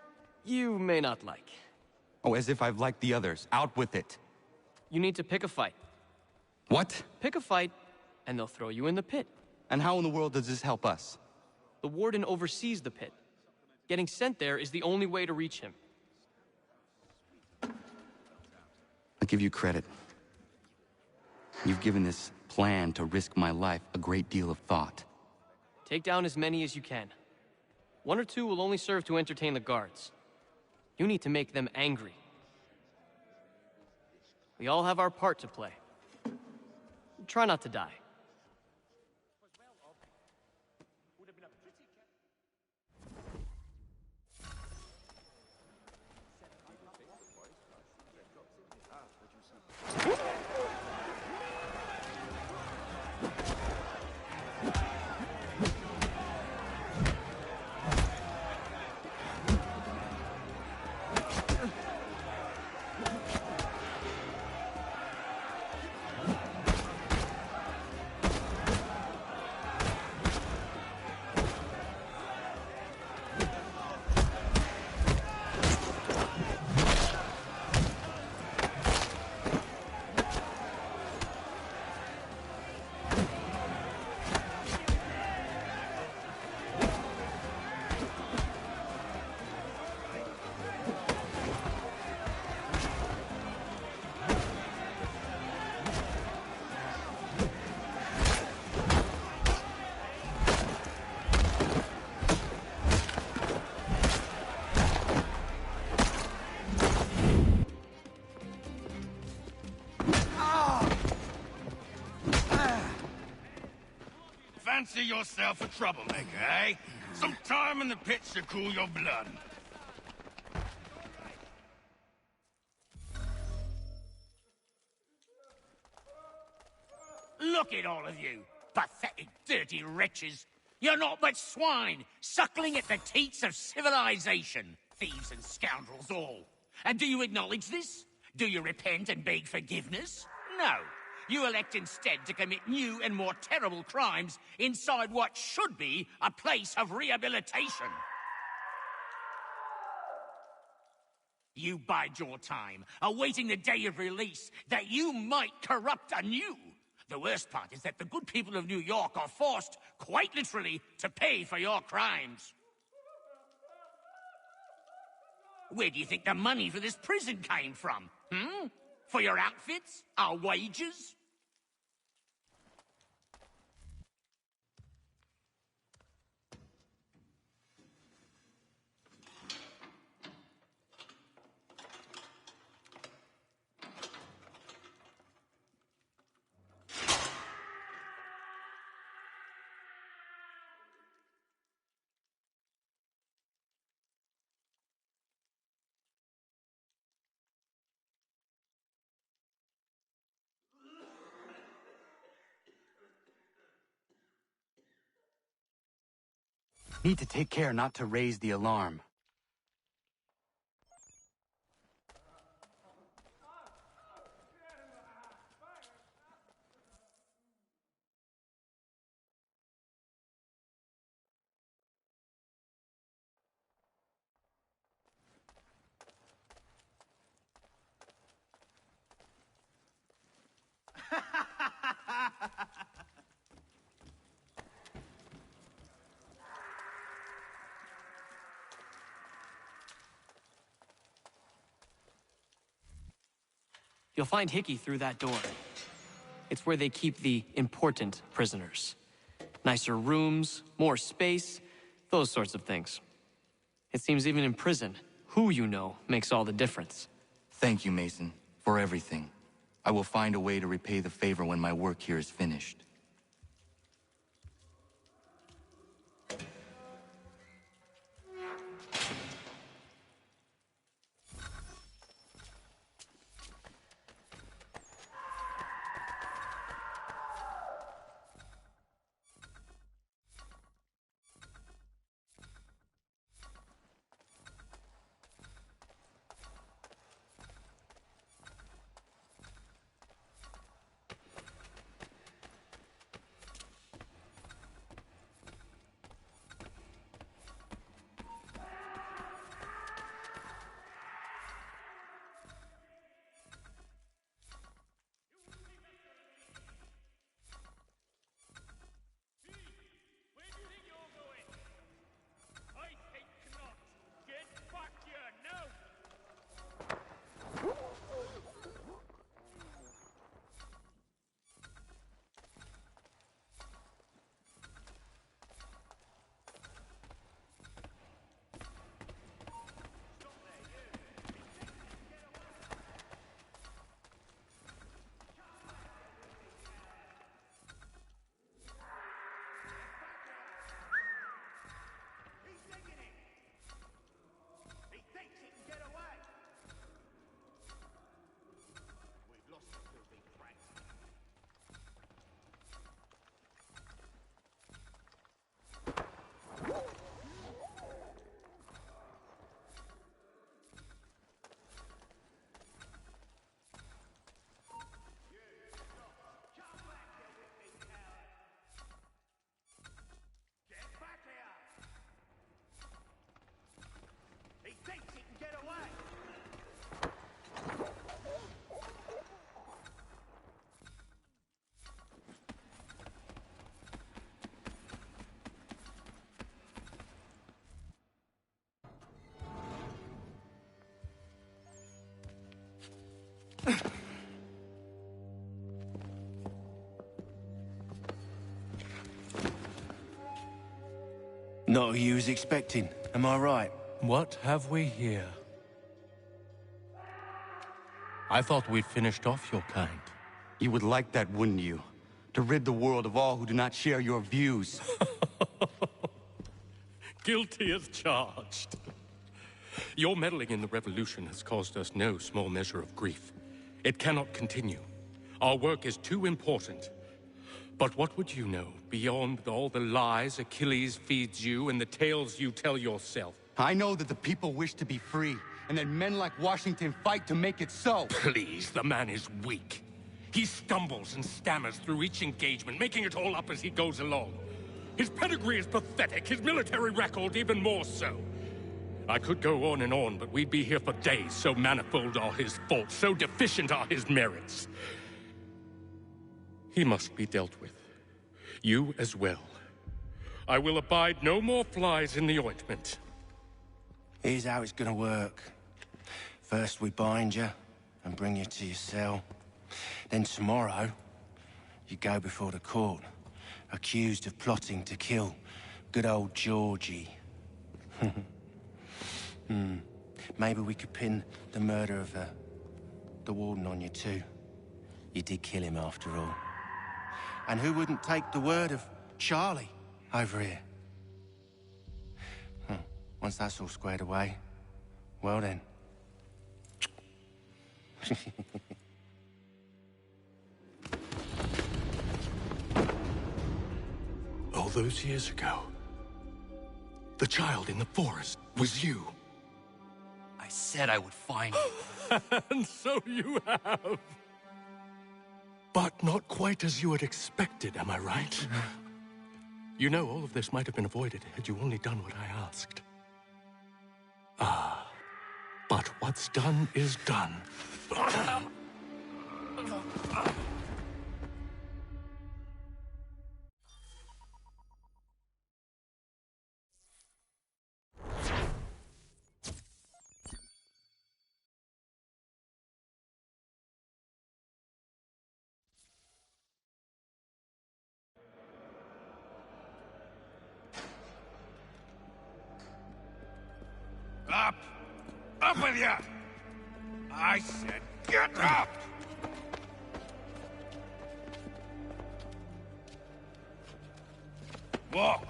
you may not like. Oh, as if I've liked the others. Out with it. You need to pick a fight. What? Pick a fight, and they'll throw you in the pit. And how in the world does this help us? The warden oversees the pit. Getting sent there is the only way to reach him. I'll give you credit. You've given this plan to risk my life a great deal of thought. Take down as many as you can. 1 or 2 will only serve to entertain the guards. You need to make them angry. We all have our part to play. Try not to die. Fancy yourself a troublemaker, eh? Some time in the pits to cool your blood. Look at all of you, pathetic, dirty wretches. You're not but swine, suckling at the teats of civilization. Thieves and scoundrels all. And do you acknowledge this? Do you repent and beg forgiveness? No. You elect instead to commit new and more terrible crimes inside what should be a place of rehabilitation. You bide your time, awaiting the day of release, that you might corrupt anew. The worst part is that the good people of New York are forced, quite literally, to pay for your crimes. Where do you think the money for this prison came from? For your outfits? Our wages? Need to take care not to raise the alarm. You'll find Hickey through that door. It's where they keep the important prisoners. Nicer rooms, more space, those sorts of things. It seems even in prison, who you know makes all the difference. Thank you, Mason, for everything. I will find a way to repay the favor when my work here is finished. Not who you was expecting, am I right? What have we here? I thought we'd finished off your kind. You would like that, wouldn't you? To rid the world of all who do not share your views. Guilty as charged. Your meddling in the revolution has caused us no small measure of grief. It cannot continue. Our work is too important. But what would you know beyond all the lies Achilles feeds you and the tales you tell yourself? I know that the people wish to be free, and that men like Washington fight to make it so. Please, the man is weak. He stumbles and stammers through each engagement, making it all up as he goes along. His pedigree is pathetic, his military record even more so. I could go on and on, but we'd be here for days, so manifold are his faults, so deficient are his merits. He must be dealt with. You as well. I will abide no more flies in the ointment. Here's how it's gonna work. First we bind you and bring you to your cell. Then tomorrow, you go before the court, accused of plotting to kill good old Georgie. Maybe we could pin the murder of the warden on you too. You did kill him after all. And who wouldn't take the word of Charlie over here? Once that's all squared away, well then. All those years ago, the child in the forest was you. I said I would find you. And so you have. But not quite as you had expected, am I right? You know, all of this might have been avoided had you only done what I asked. But what's done is done. up with you! I said, get up! Walk.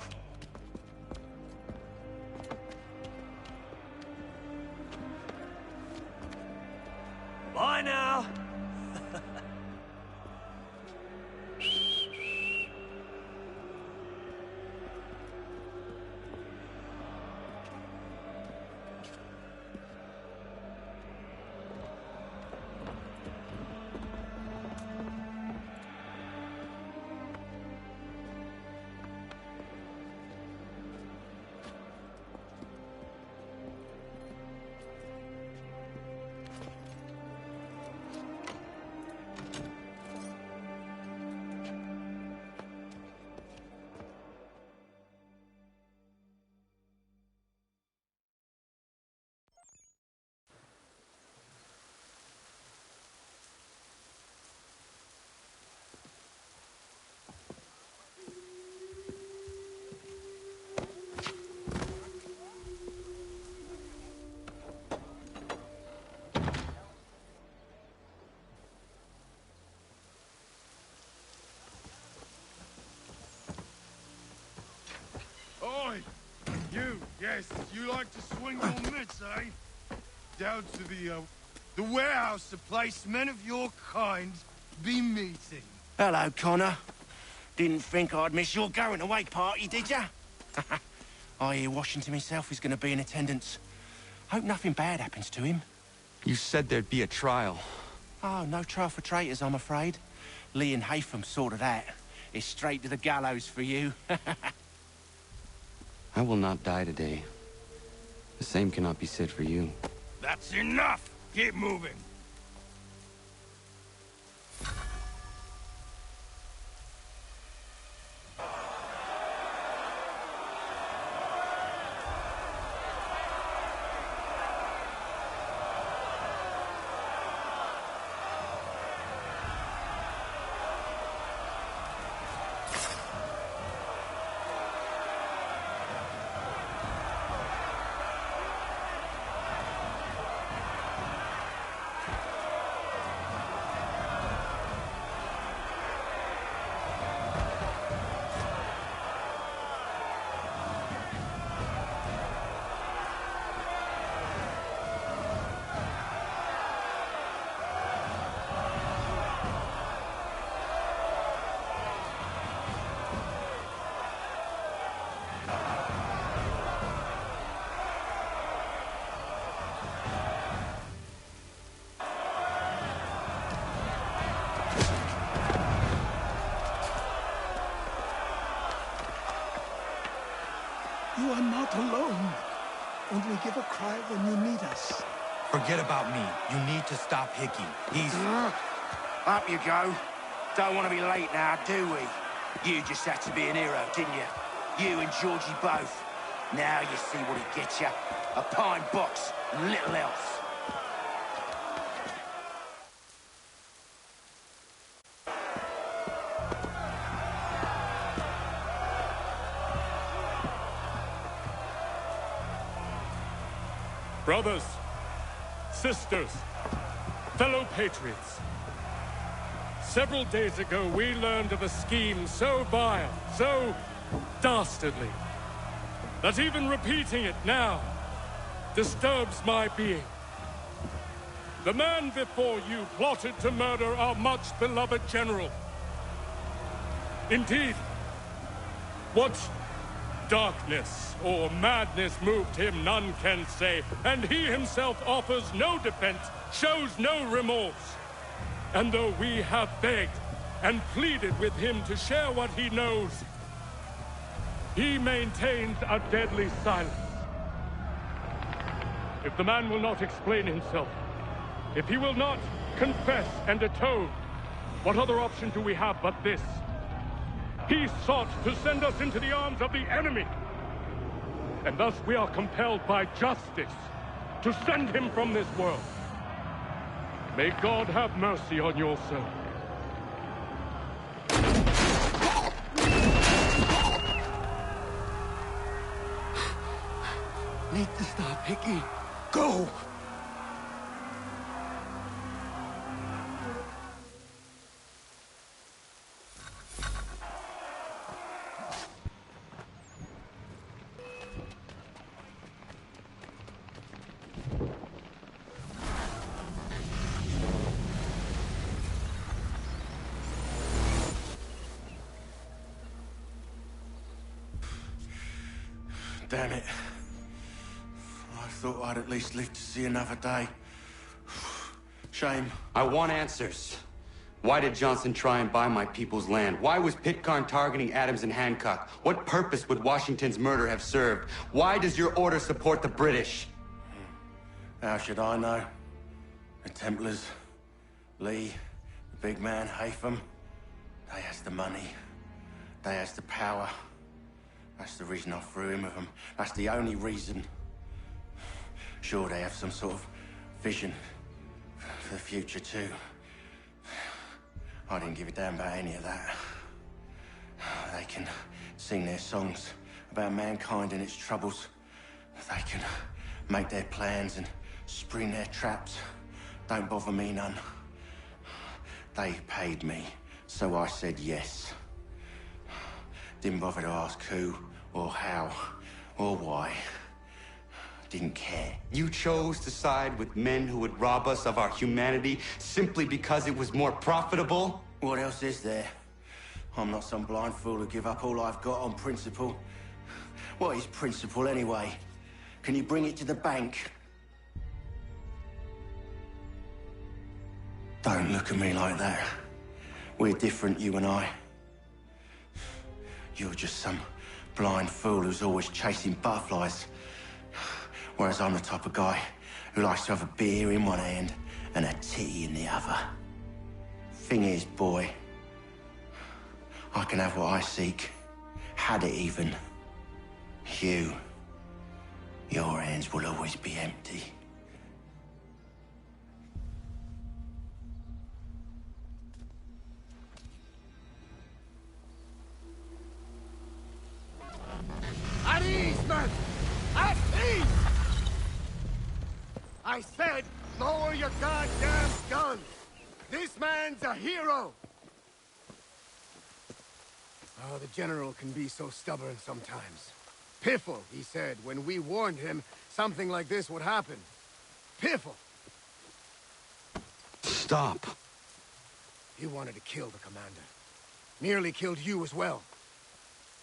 Bye now. Oi! You, yes, you like to swing your mitts, eh? Down to the warehouse, the place men of your kind be meeting. Hello, Connor. Didn't think I'd miss your going-away party, did ya? I hear Washington himself is going to be in attendance. Hope nothing bad happens to him. You said there'd be a trial. Oh, no trial for traitors, I'm afraid. Lee and Haytham sorted that. It's straight to the gallows for you. I will not die today. The same cannot be said for you. That's enough! Keep moving! You are not alone. Only give a cry when you need us. Forget about me. You need to stop Hickey. He's... Up you go. Don't want to be late now, do we? You just had to be an hero, didn't you? You and Georgie both. Now you see what he gets you. A pine box, little else. Brothers, sisters, fellow patriots. Several days ago, we learned of a scheme so vile, so dastardly, that even repeating it now disturbs my being. The man before you plotted to murder our much-beloved general. Indeed, what darkness or madness moved him, none can say, and he himself offers no defense, shows no remorse. And though we have begged and pleaded with him to share what he knows, he maintains a deadly silence. If the man will not explain himself, if he will not confess and atone, what other option do we have but this? He sought to send us into the arms of the enemy. And thus we are compelled by justice to send him from this world. May God have mercy on your soul. Need to stop Hickey. Go! Damn it. I thought I'd at least live to see another day. Shame. I want answers. Why did Johnson try and buy my people's land? Why was Pitcairn targeting Adams and Hancock? What purpose would Washington's murder have served? Why does your order support the British? How should I know? The Templars, Lee, the big man, Haytham, they has the money. They has the power. That's the reason I threw in with them. That's the only reason. Sure, they have some sort of vision for the future, too. I didn't give a damn about any of that. They can sing their songs about mankind and its troubles. They can make their plans and spring their traps. Don't bother me none. They paid me, so I said yes. Didn't bother to ask who, or how, or why. Didn't care. You chose to side with men who would rob us of our humanity simply because it was more profitable? What else is there? I'm not some blind fool to give up all I've got on principle. What is principle anyway? Can you bring it to the bank? Don't look at me like that. We're different, you and I. You're just some blind fool who's always chasing butterflies. Whereas I'm the type of guy who likes to have a beer in one hand and a titty in the other. Thing is, boy, I can have what I seek. Had it even. Your hands will always be empty. At ease, men! At ease! I said, lower your goddamn guns! This man's a hero! Oh, the General can be so stubborn sometimes. Piffle, he said, when we warned him something like this would happen. Piffle! Stop. He wanted to kill the commander. Nearly killed you as well.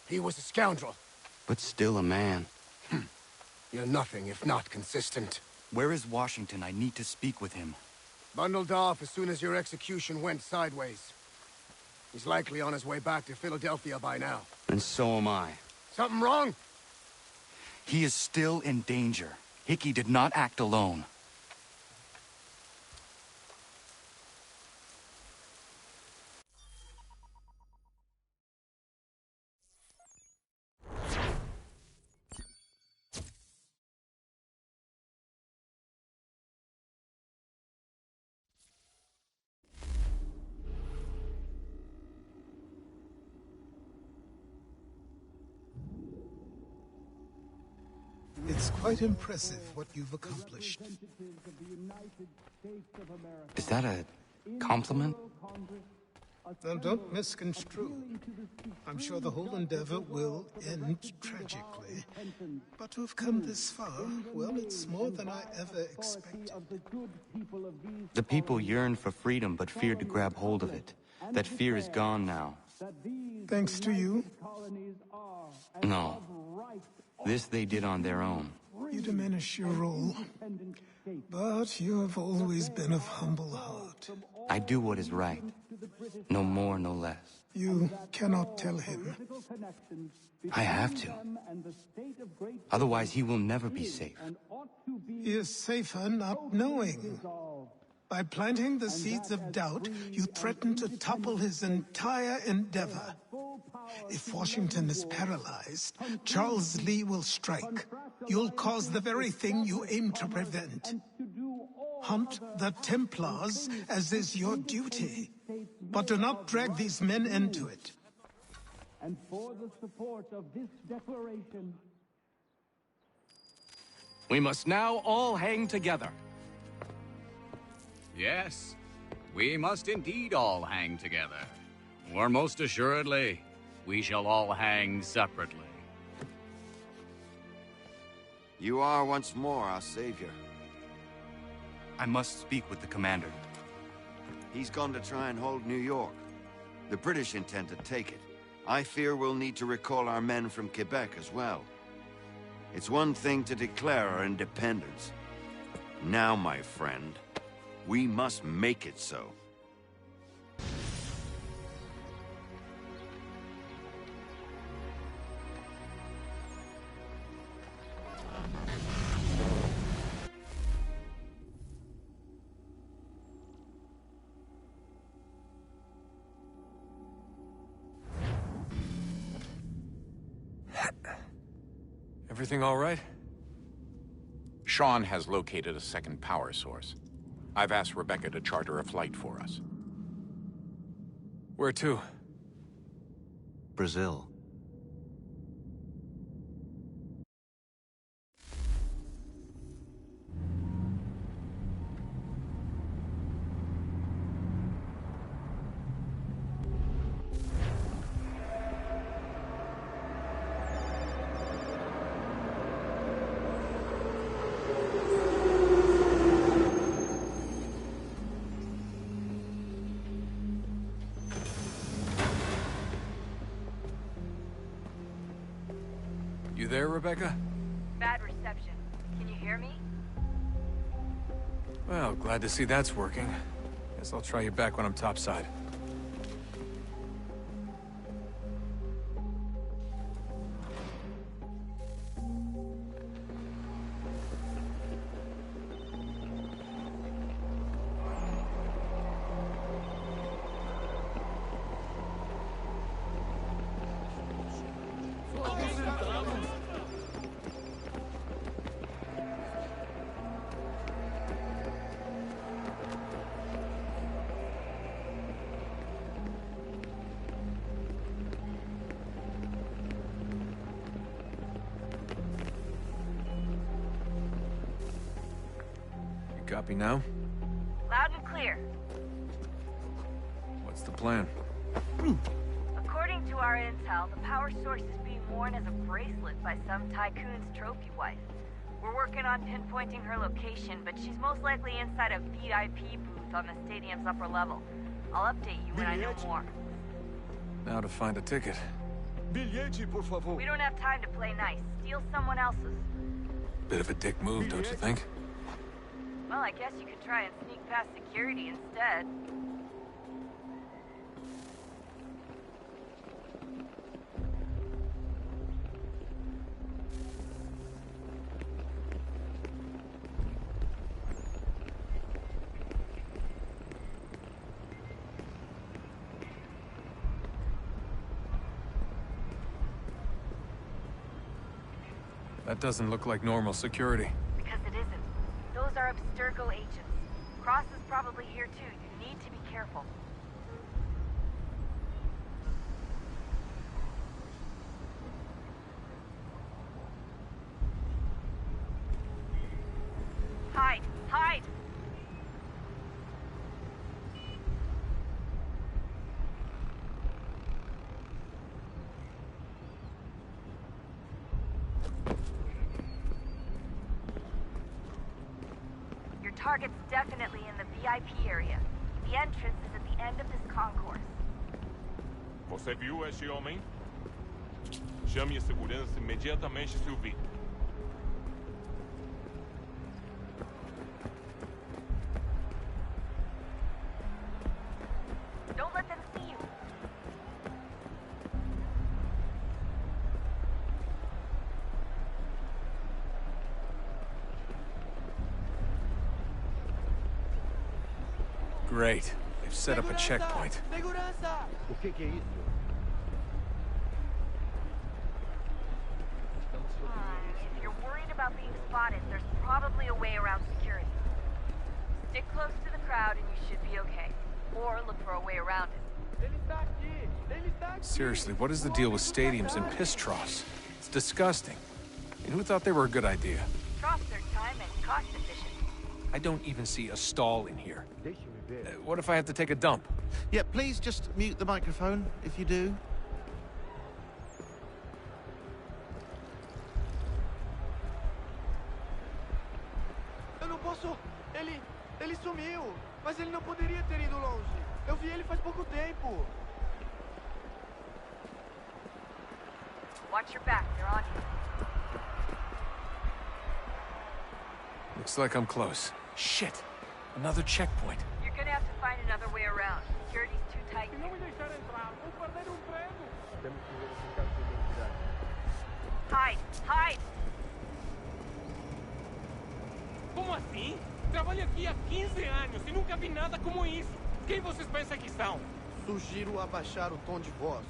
He was a scoundrel. But still a man. You're nothing if not consistent. Where is Washington? I need to speak with him. Bundled off as soon as your execution went sideways. He's likely on his way back to Philadelphia by now. And so am I. Something wrong? He is still in danger. Hickey did not act alone. It's quite impressive what you've accomplished. Is that a compliment? Now, don't misconstrue. I'm sure the whole endeavor will end tragically. But to have come this far, well, it's more than I ever expected. The people yearned for freedom but feared to grab hold of it. That fear is gone now. Thanks to you? No. This they did on their own. You diminish your role. But you have always been of humble heart. I do what is right. No more, no less. You cannot tell him. I have to. Otherwise, he will never be safe. He is safer not knowing. By planting the seeds of doubt, you threaten to topple his entire endeavor. If Washington is paralyzed, Charles Lee will strike. You'll cause the very thing you aim to prevent. Hunt the Templars, as is your duty. But do not drag these men into it. And for the support of this declaration, We must now all hang together. Yes, we must indeed all hang together. Or most assuredly, we shall all hang separately. You are once more our savior. I must speak with the commander. He's gone to try and hold New York. The British intend to take it. I fear we'll need to recall our men from Quebec as well. It's one thing to declare our independence. Now, my friend, we must make it so. Everything all right? Sean has located a second power source. I've asked Rebecca to charter a flight for us. Where to? Brazil. You there, Rebecca? Bad reception. Can you hear me? Well, glad to see that's working. Guess I'll try you back when I'm topside. Copy now? Loud and clear. What's the plan? According to our intel, the power source is being worn as a bracelet by some tycoon's trophy wife. We're working on pinpointing her location, but she's most likely inside a VIP booth on the stadium's upper level. I'll update you when I know more. Now to find a ticket. Bilhete, por favor. We don't have time to play nice. Steal someone else's. Bit of a dick move, don't you think? Well, I guess you could try and sneak past security instead. That doesn't look like normal security. Because it isn't. Those are Abstergo agents. Cross is probably here too. You need to be careful. Hide! Hide! Target's definitely in the VIP area. The entrance is at the end of this concourse. Você viu este homem? Chame a segurança imediatamente se o vir. Don't let them see you. Great. They've set up a checkpoint. O que é isso? If you're worried about being spotted, there's probably a way around security. Stick close to the crowd and you should be okay. Or look for a way around it. Seriously, what is the deal with stadiums and piss troughs? It's disgusting. I mean, who thought they were a good idea? Troughs are time and cost efficient. I don't even see a stall in here. What if I have to take a dump? Yeah, please just mute the microphone if you do. Eu não posso... Ele sumiu. Mas ele não poderia ter ido longe. Eu vi ele faz pouco tempo. Watch your back, they're on you. Looks like I'm close. Shit! Another checkpoint. You're gonna have to find another way around. Security's too tight. Hide! Hide! Como assim? Trabalho aqui há 15 anos e nunca vi nada como isso. Quem vocês pensam que são? Sugiro abaixar o tom de voz.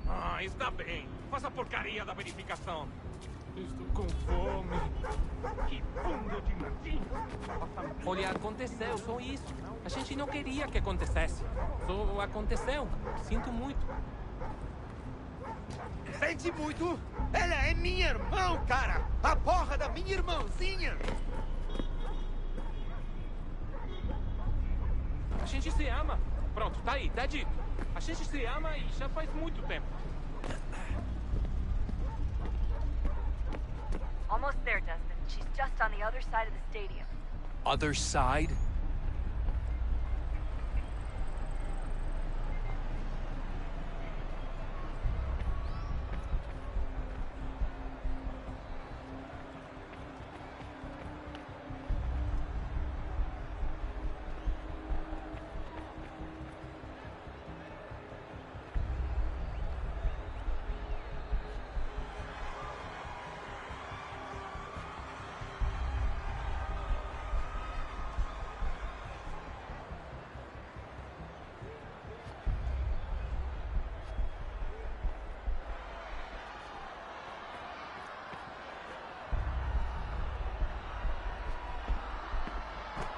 Ah, está bem. Faça a porcaria da verificação. Estou com fome. Que bunda de latim. Olha, aconteceu, só isso. A gente não queria que acontecesse. Só aconteceu. Sinto muito. Sente muito? Ela é minha irmã, cara! A porra da minha irmãzinha! A gente se ama. Pronto, tá aí, tá dito. A gente se ama e já faz muito tempo. Almost there, Desmond. She's just on the other side of the stadium. Other side?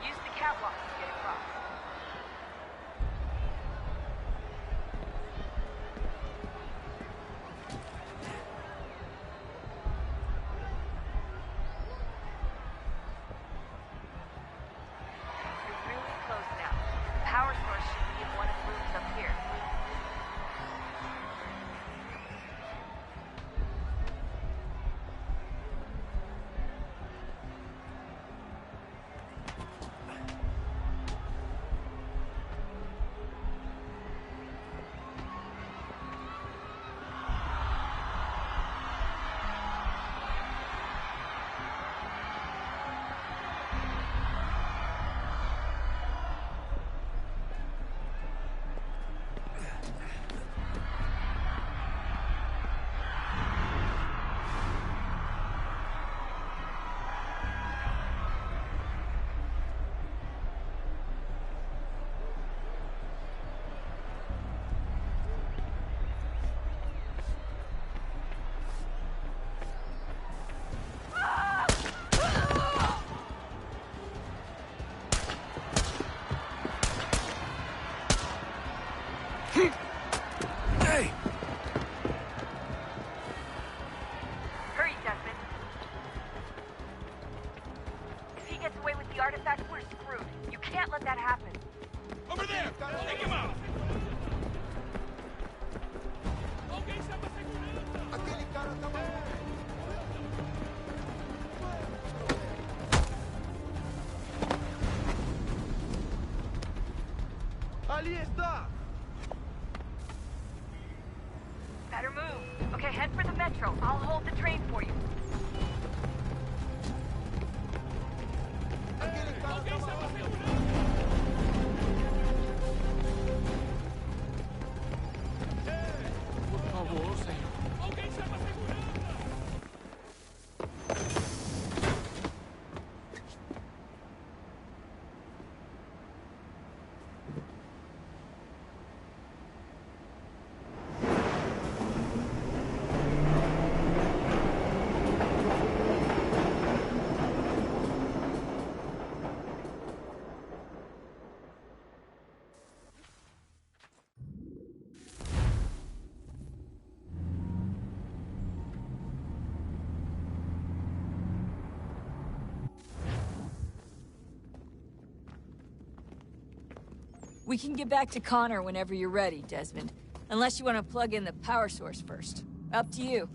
Use the catwalk to get across. You're really close now. The power source should be in one of the rooms up here. Hey! Hurry, Desmond. If he gets away with the artifact, we're screwed. You can't let that happen. Over there! Take him out! Ali está! Better move. Okay, head for the metro. I'll hold the train for you. Por favor, senhor. Alguém chama a segurança! We can get back to Connor whenever you're ready, Desmond. Unless you want to plug in the power source first. Up to you.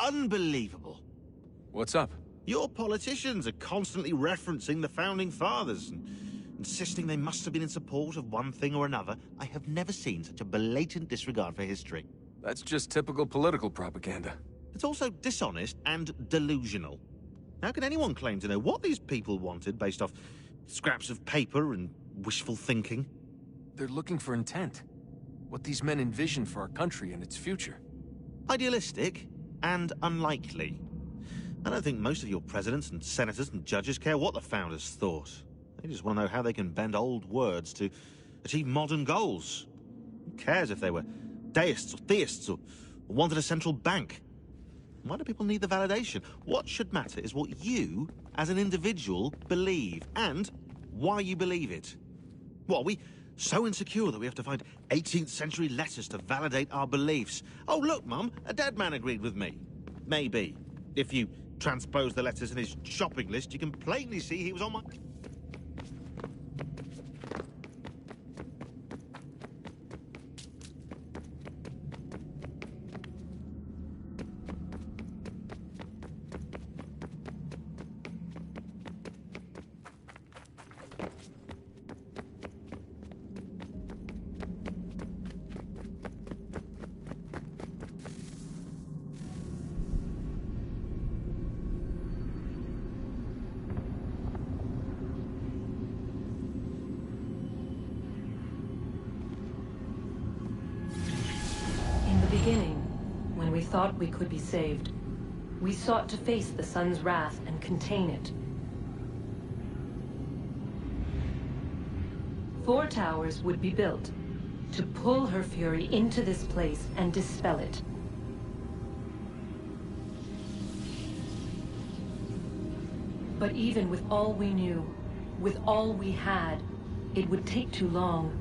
unbelievable. What's up? Your politicians are constantly referencing the Founding Fathers and insisting they must have been in support of one thing or another. I have never seen such a blatant disregard for history. That's just typical political propaganda. It's also dishonest and delusional. How can anyone claim to know what these people wanted based off scraps of paper and wishful thinking? They're looking for intent. What these men envision for our country and its future. Idealistic and unlikely. I don't think most of your presidents and senators and judges care what the founders thought. They just want to know how they can bend old words to achieve modern goals. Who cares if they were deists or theists or wanted a central bank? Why do people need the validation? What should matter is what you, as an individual, believe, and why you believe it. What, are we so insecure that we have to find 18th century letters to validate our beliefs? Oh, look, Mum, a dead man agreed with me. Maybe. If you transpose the letters in his shopping list, you can plainly see he was on my... Thought we could be saved. We sought to face the sun's wrath and contain it. 4 towers would be built to pull her fury into this place and dispel it. But even with all we knew, with all we had, it would take too long.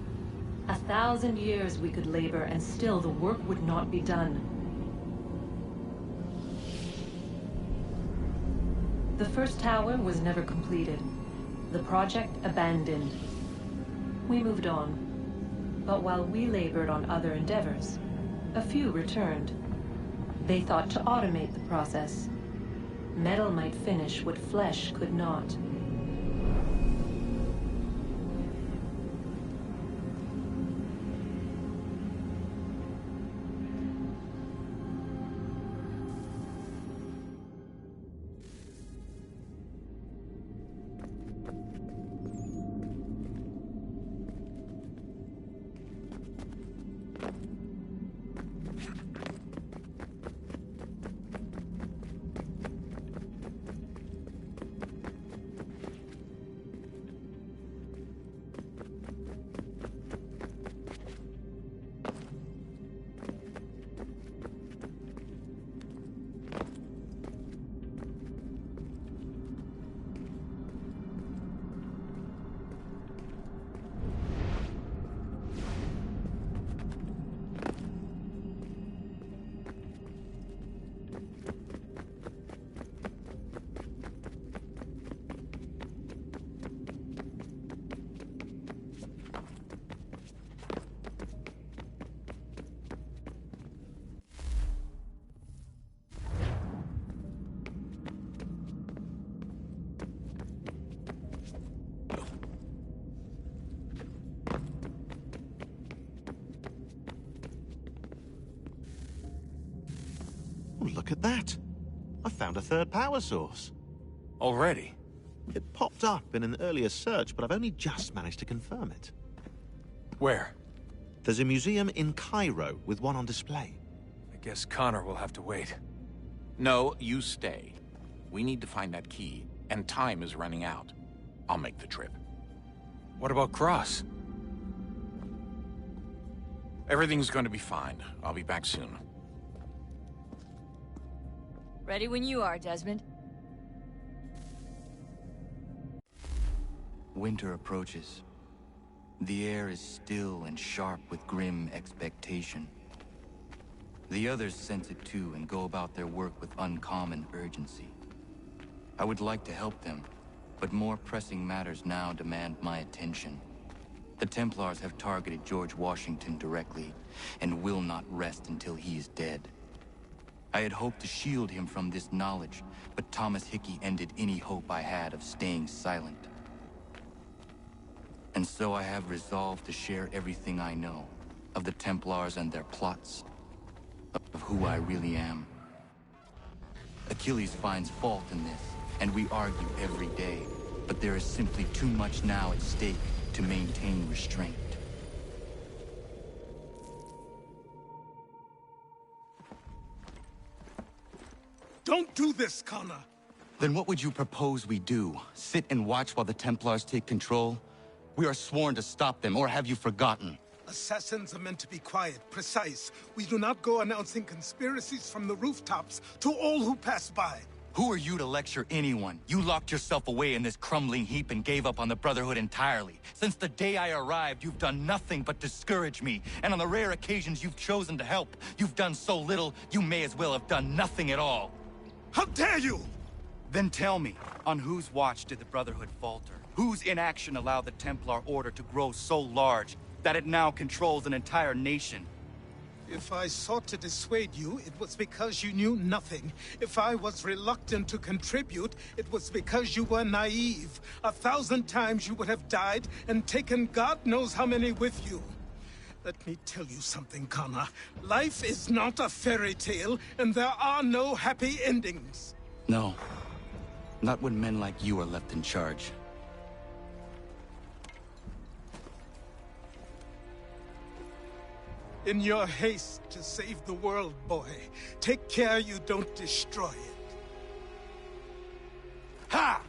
1,000 years we could labor and still the work would not be done. The first tower was never completed. The project abandoned. We moved on. But while we labored on other endeavors, a few returned. They thought to automate the process. Metal might finish what flesh could not. Look at that. I found a third power source. Already? It popped up in an earlier search, but I've only just managed to confirm it. Where? There's a museum in Cairo with one on display. I guess Connor will have to wait. No, you stay. We need to find that key, and time is running out. I'll make the trip. What about Cross? Everything's going to be fine. I'll be back soon. Ready when you are, Desmond. Winter approaches. The air is still and sharp with grim expectation. The others sense it too and go about their work with uncommon urgency. I would like to help them, but more pressing matters now demand my attention. The Templars have targeted George Washington directly, and will not rest until he is dead. I had hoped to shield him from this knowledge, but Thomas Hickey ended any hope I had of staying silent. And so I have resolved to share everything I know of the Templars and their plots, of who I really am. Achilles finds fault in this, and we argue every day, but there is simply too much now at stake to maintain restraint. Don't do this, Connor! Then what would you propose we do? Sit and watch while the Templars take control? We are sworn to stop them, or have you forgotten? Assassins are meant to be quiet, precise. We do not go announcing conspiracies from the rooftops to all who pass by. Who are you to lecture anyone? You locked yourself away in this crumbling heap and gave up on the Brotherhood entirely. Since the day I arrived, you've done nothing but discourage me. And on the rare occasions you've chosen to help, you've done so little, you may as well have done nothing at all. How dare you! Then tell me, on whose watch did the Brotherhood falter? Whose inaction allowed the Templar Order to grow so large that it now controls an entire nation? If I sought to dissuade you, it was because you knew nothing. If I was reluctant to contribute, it was because you were naive. 1,000 times you would have died and taken God knows how many with you. Let me tell you something, Connor. Life is not a fairy tale, and there are no happy endings. No. Not when men like you are left in charge. In your haste to save the world, boy, take care you don't destroy it. Ha!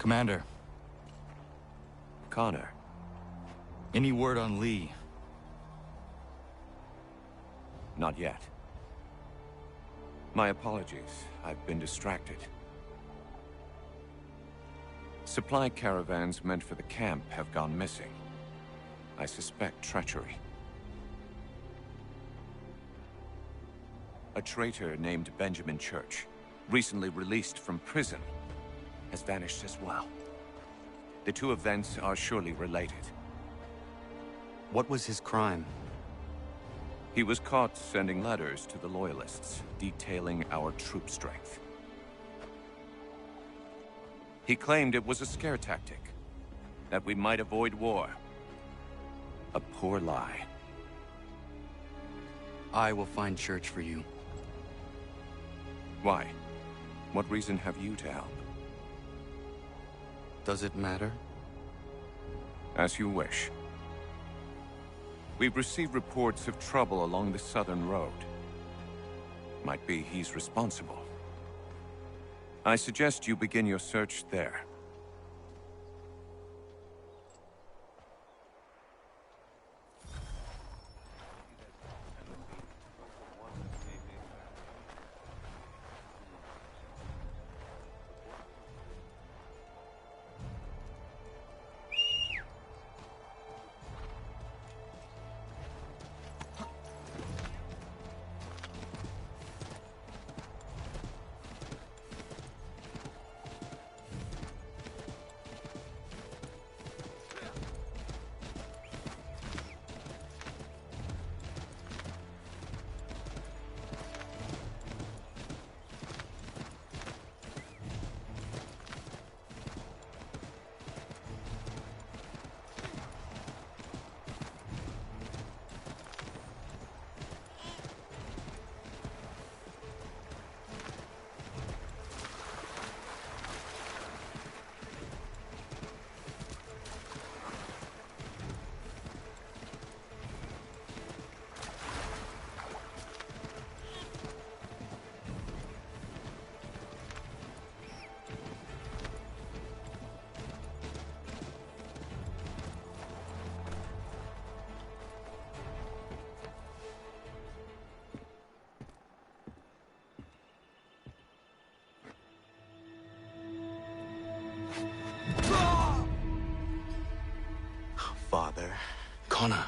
Commander. Connor. Any word on Lee? Not yet. My apologies. I've been distracted. Supply caravans meant for the camp have gone missing. I suspect treachery. A traitor named Benjamin Church, recently released from prison, has vanished as well. The two events are surely related. What was his crime? He was caught sending letters to the Loyalists, detailing our troop strength. He claimed it was a scare tactic, that we might avoid war. A poor lie. I will find Church for you. Why? What reason have you to help? Does it matter? As you wish. We've received reports of trouble along the southern road. Might be he's responsible. I suggest you begin your search there. Father. Connor,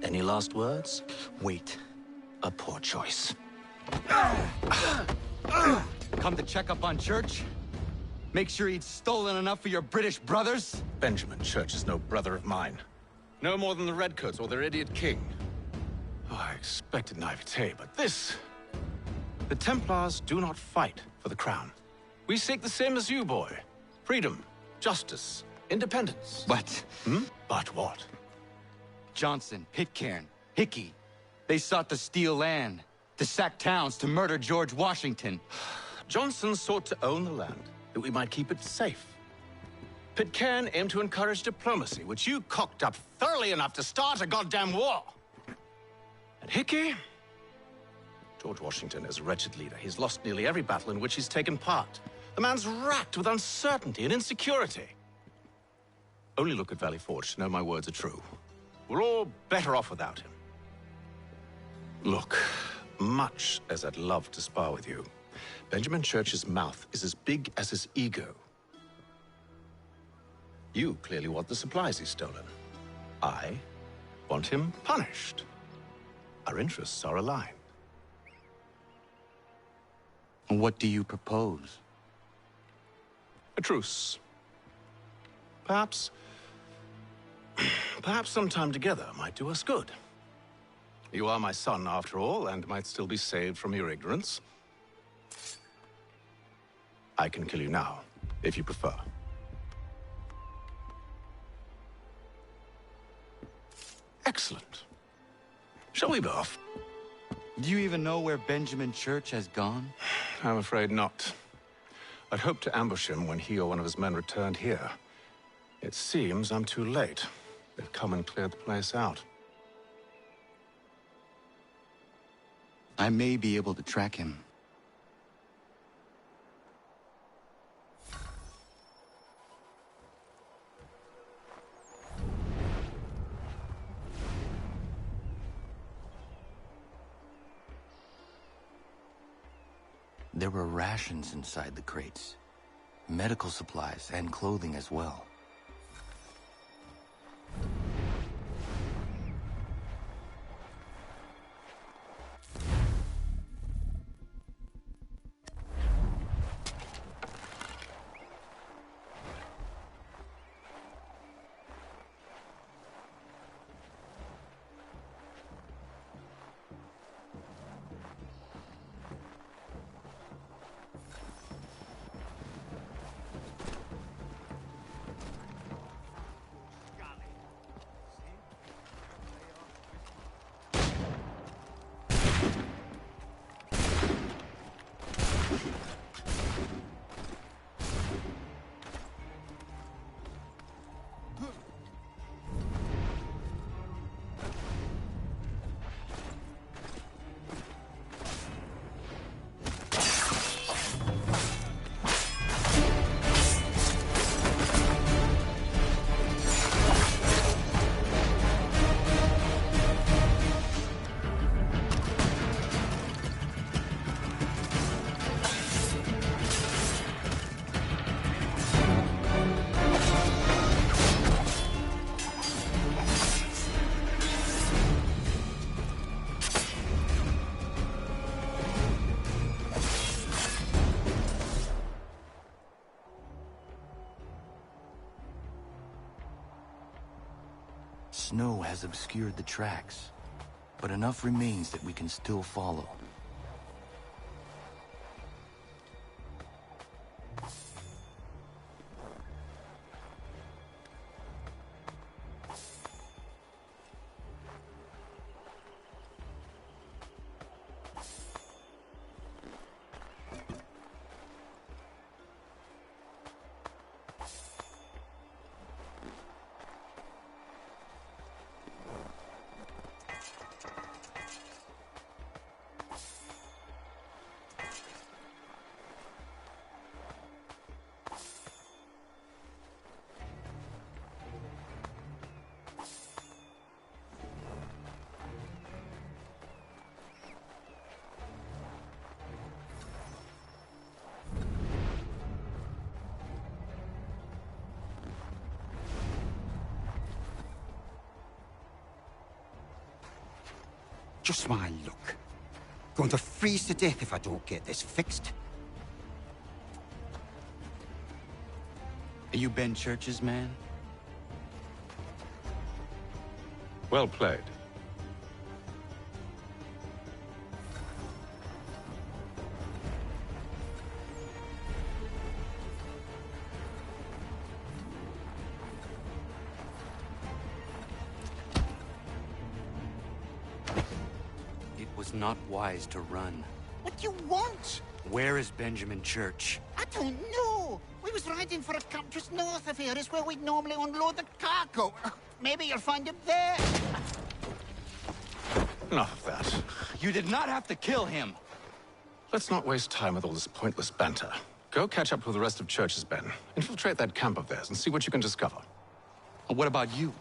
any last words? Wait. A poor choice. Come to check up on Church? Make sure he'd stolen enough for your British brothers? Benjamin Church is no brother of mine. No more than the Redcoats or their idiot king. Oh, I expected naivete, but this... The Templars do not fight for the crown. We seek the same as you, boy. Freedom, justice, independence. But... But what? Johnson, Pitcairn, Hickey. They sought to steal land, to sack towns, to murder George Washington. Johnson sought to own the land, that we might keep it safe. Pitcairn aimed to encourage diplomacy, which you cocked up thoroughly enough to start a goddamn war. And Hickey? George Washington is a wretched leader. He's lost nearly every battle in which he's taken part. The man's racked with uncertainty and insecurity. Only look at Valley Forge to know my words are true. We're all better off without him. Look, much as I'd love to spar with you, Benjamin Church's mouth is as big as his ego. You clearly want the supplies he's stolen. I want him punished. Our interests are aligned. What do you propose? A truce. Perhaps some time together might do us good. You are my son, after all, and might still be saved from your ignorance. I can kill you now, if you prefer. Excellent. Shall we be off? Do you even know where Benjamin Church has gone? I'm afraid not. I'd hoped to ambush him when he or one of his men returned here. It seems I'm too late. They've come and cleared the place out. I may be able to track him. There were rations inside the crates. Medical supplies and clothing as well. Snow has obscured the tracks, but enough remains that we can still follow. Just my luck. Going to freeze to death if I don't get this fixed. Are you Ben Church's man? Well played. Not wise to run. What do you want? Where is Benjamin Church? I don't know. We was riding for a camp just north of here. Is where we'd normally unload the cargo. Maybe you'll find him there. Enough of that. You did not have to kill him. Let's not waste time with all this pointless banter. Go catch up with the rest of Church's men. Infiltrate that camp of theirs and see what you can discover. What about you?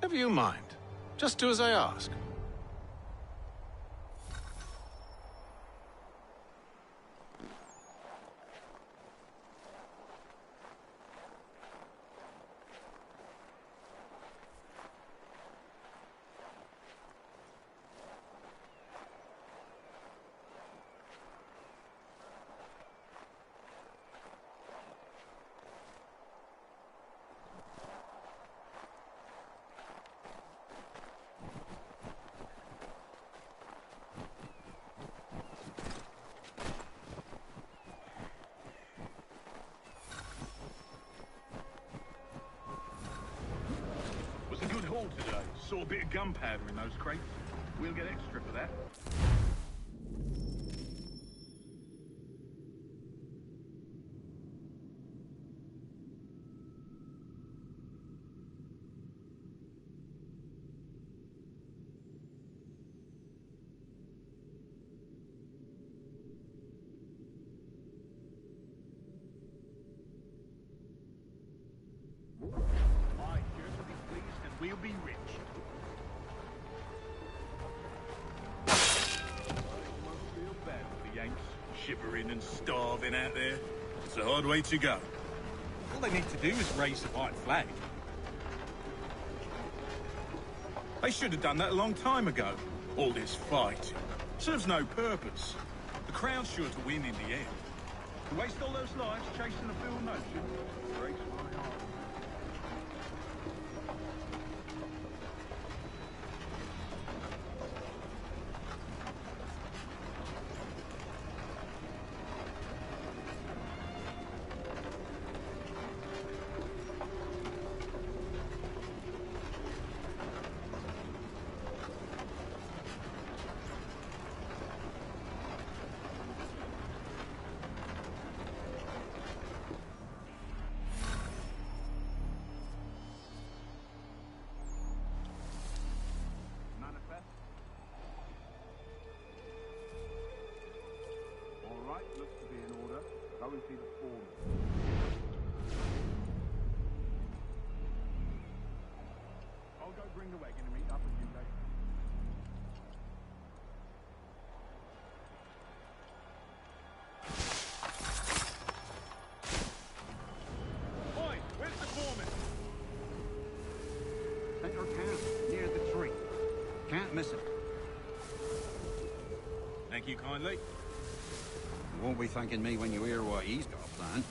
Never you mind. Just do as I ask. Today. Saw a bit of gunpowder in those crates. We'll get extra for that. We'll be rich. shivering and starving out there. It's a hard way to go. All they need to do is raise the white flag. They should have done that a long time ago. All this fighting serves no purpose. The Crown's sure to win in the end. To waste all those lives chasing a field notion breaks my heart. All right, looks to be in order. Go and see the foreman. I'll go bring the wagon and meet up with you later. Oi, where's the foreman? Center camp, near the tree. Can't miss it. Thank you kindly. You won't be thanking me when you hear what he's got planned.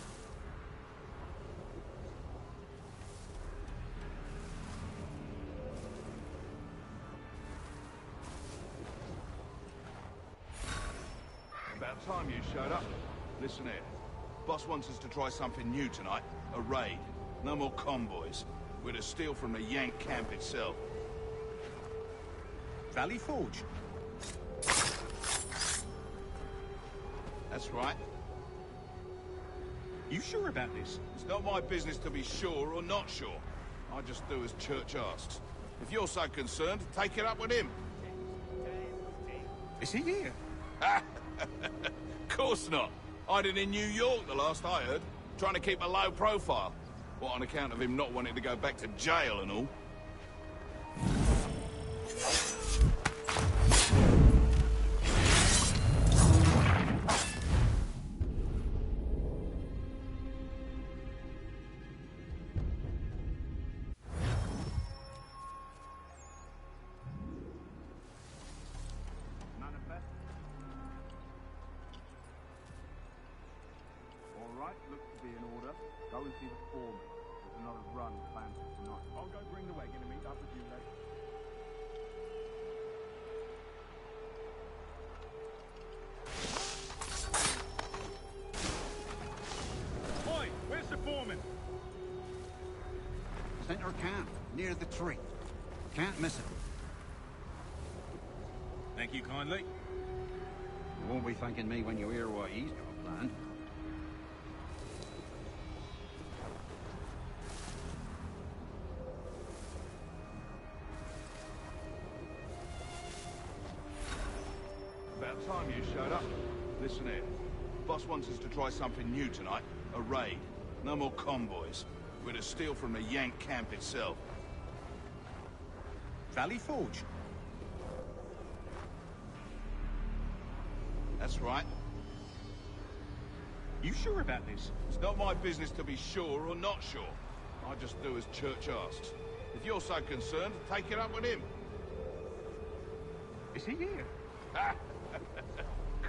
About time you showed up. Listen here. Boss wants us to try something new tonight. A raid. No more convoys. We're to steal from the Yank camp itself. Valley Forge. That's right. You sure about this? It's not my business to be sure or not sure. I just do as Church asks. If you're so concerned, take it up with him. Is he here? Course not. Hiding in New York, the last I heard. Trying to keep a low profile. What, on account of him not wanting to go back to jail and all? All right, looks to be in order. Go and see the foreman. There's another run planned for tonight. I'll go bring the wagon and meet up with you later. Oi, where's the foreman? Center camp, near the tree. Can't miss it. Thank you kindly. You won't be thanking me when you hear what he's got planned. About time you showed up. Listen here. Boss wants us to try something new tonight. A raid. No more convoys. We're to steal from the Yank camp itself. Valley Forge. That's right. You sure about this? It's not my business to be sure or not sure. I just do as Church asks. If you're so concerned, take it up with him. Is he here?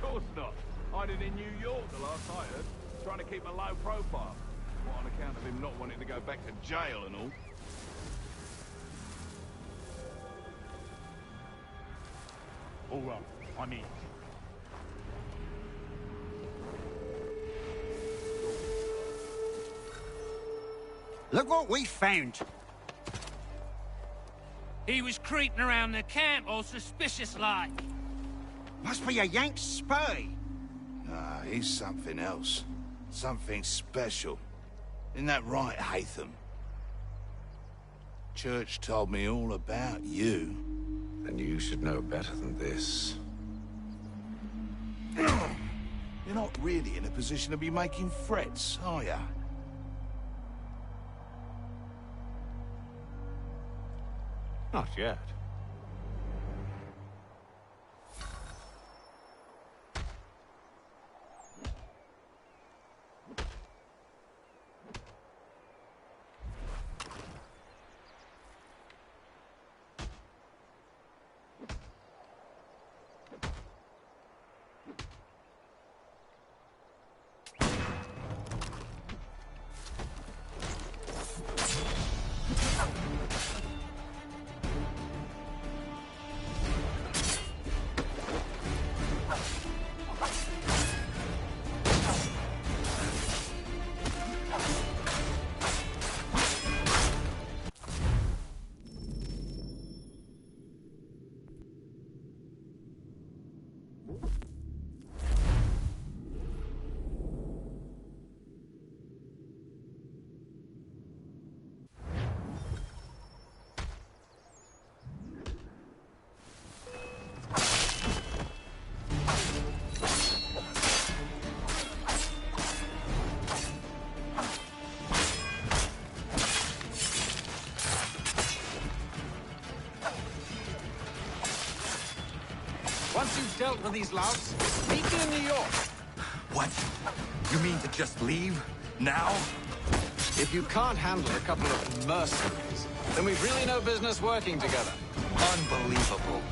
Course not. Hiding in New York, the last I heard. Trying to keep a low profile. What, on account of him not wanting to go back to jail and all? All right, I'm in. Look what we found! He was creeping around the camp all suspicious-like. Must be a Yank spy. Nah, he's something else. Something special. Isn't that right, Hatham? Church told me all about you. Then you should know better than this. You're not really in a position to be making threats, are ya? Not yet. dealt with these louts, meet me in New York. What? You mean to just leave? Now? If you can't handle a couple of mercenaries, then we've really no business working together. Unbelievable.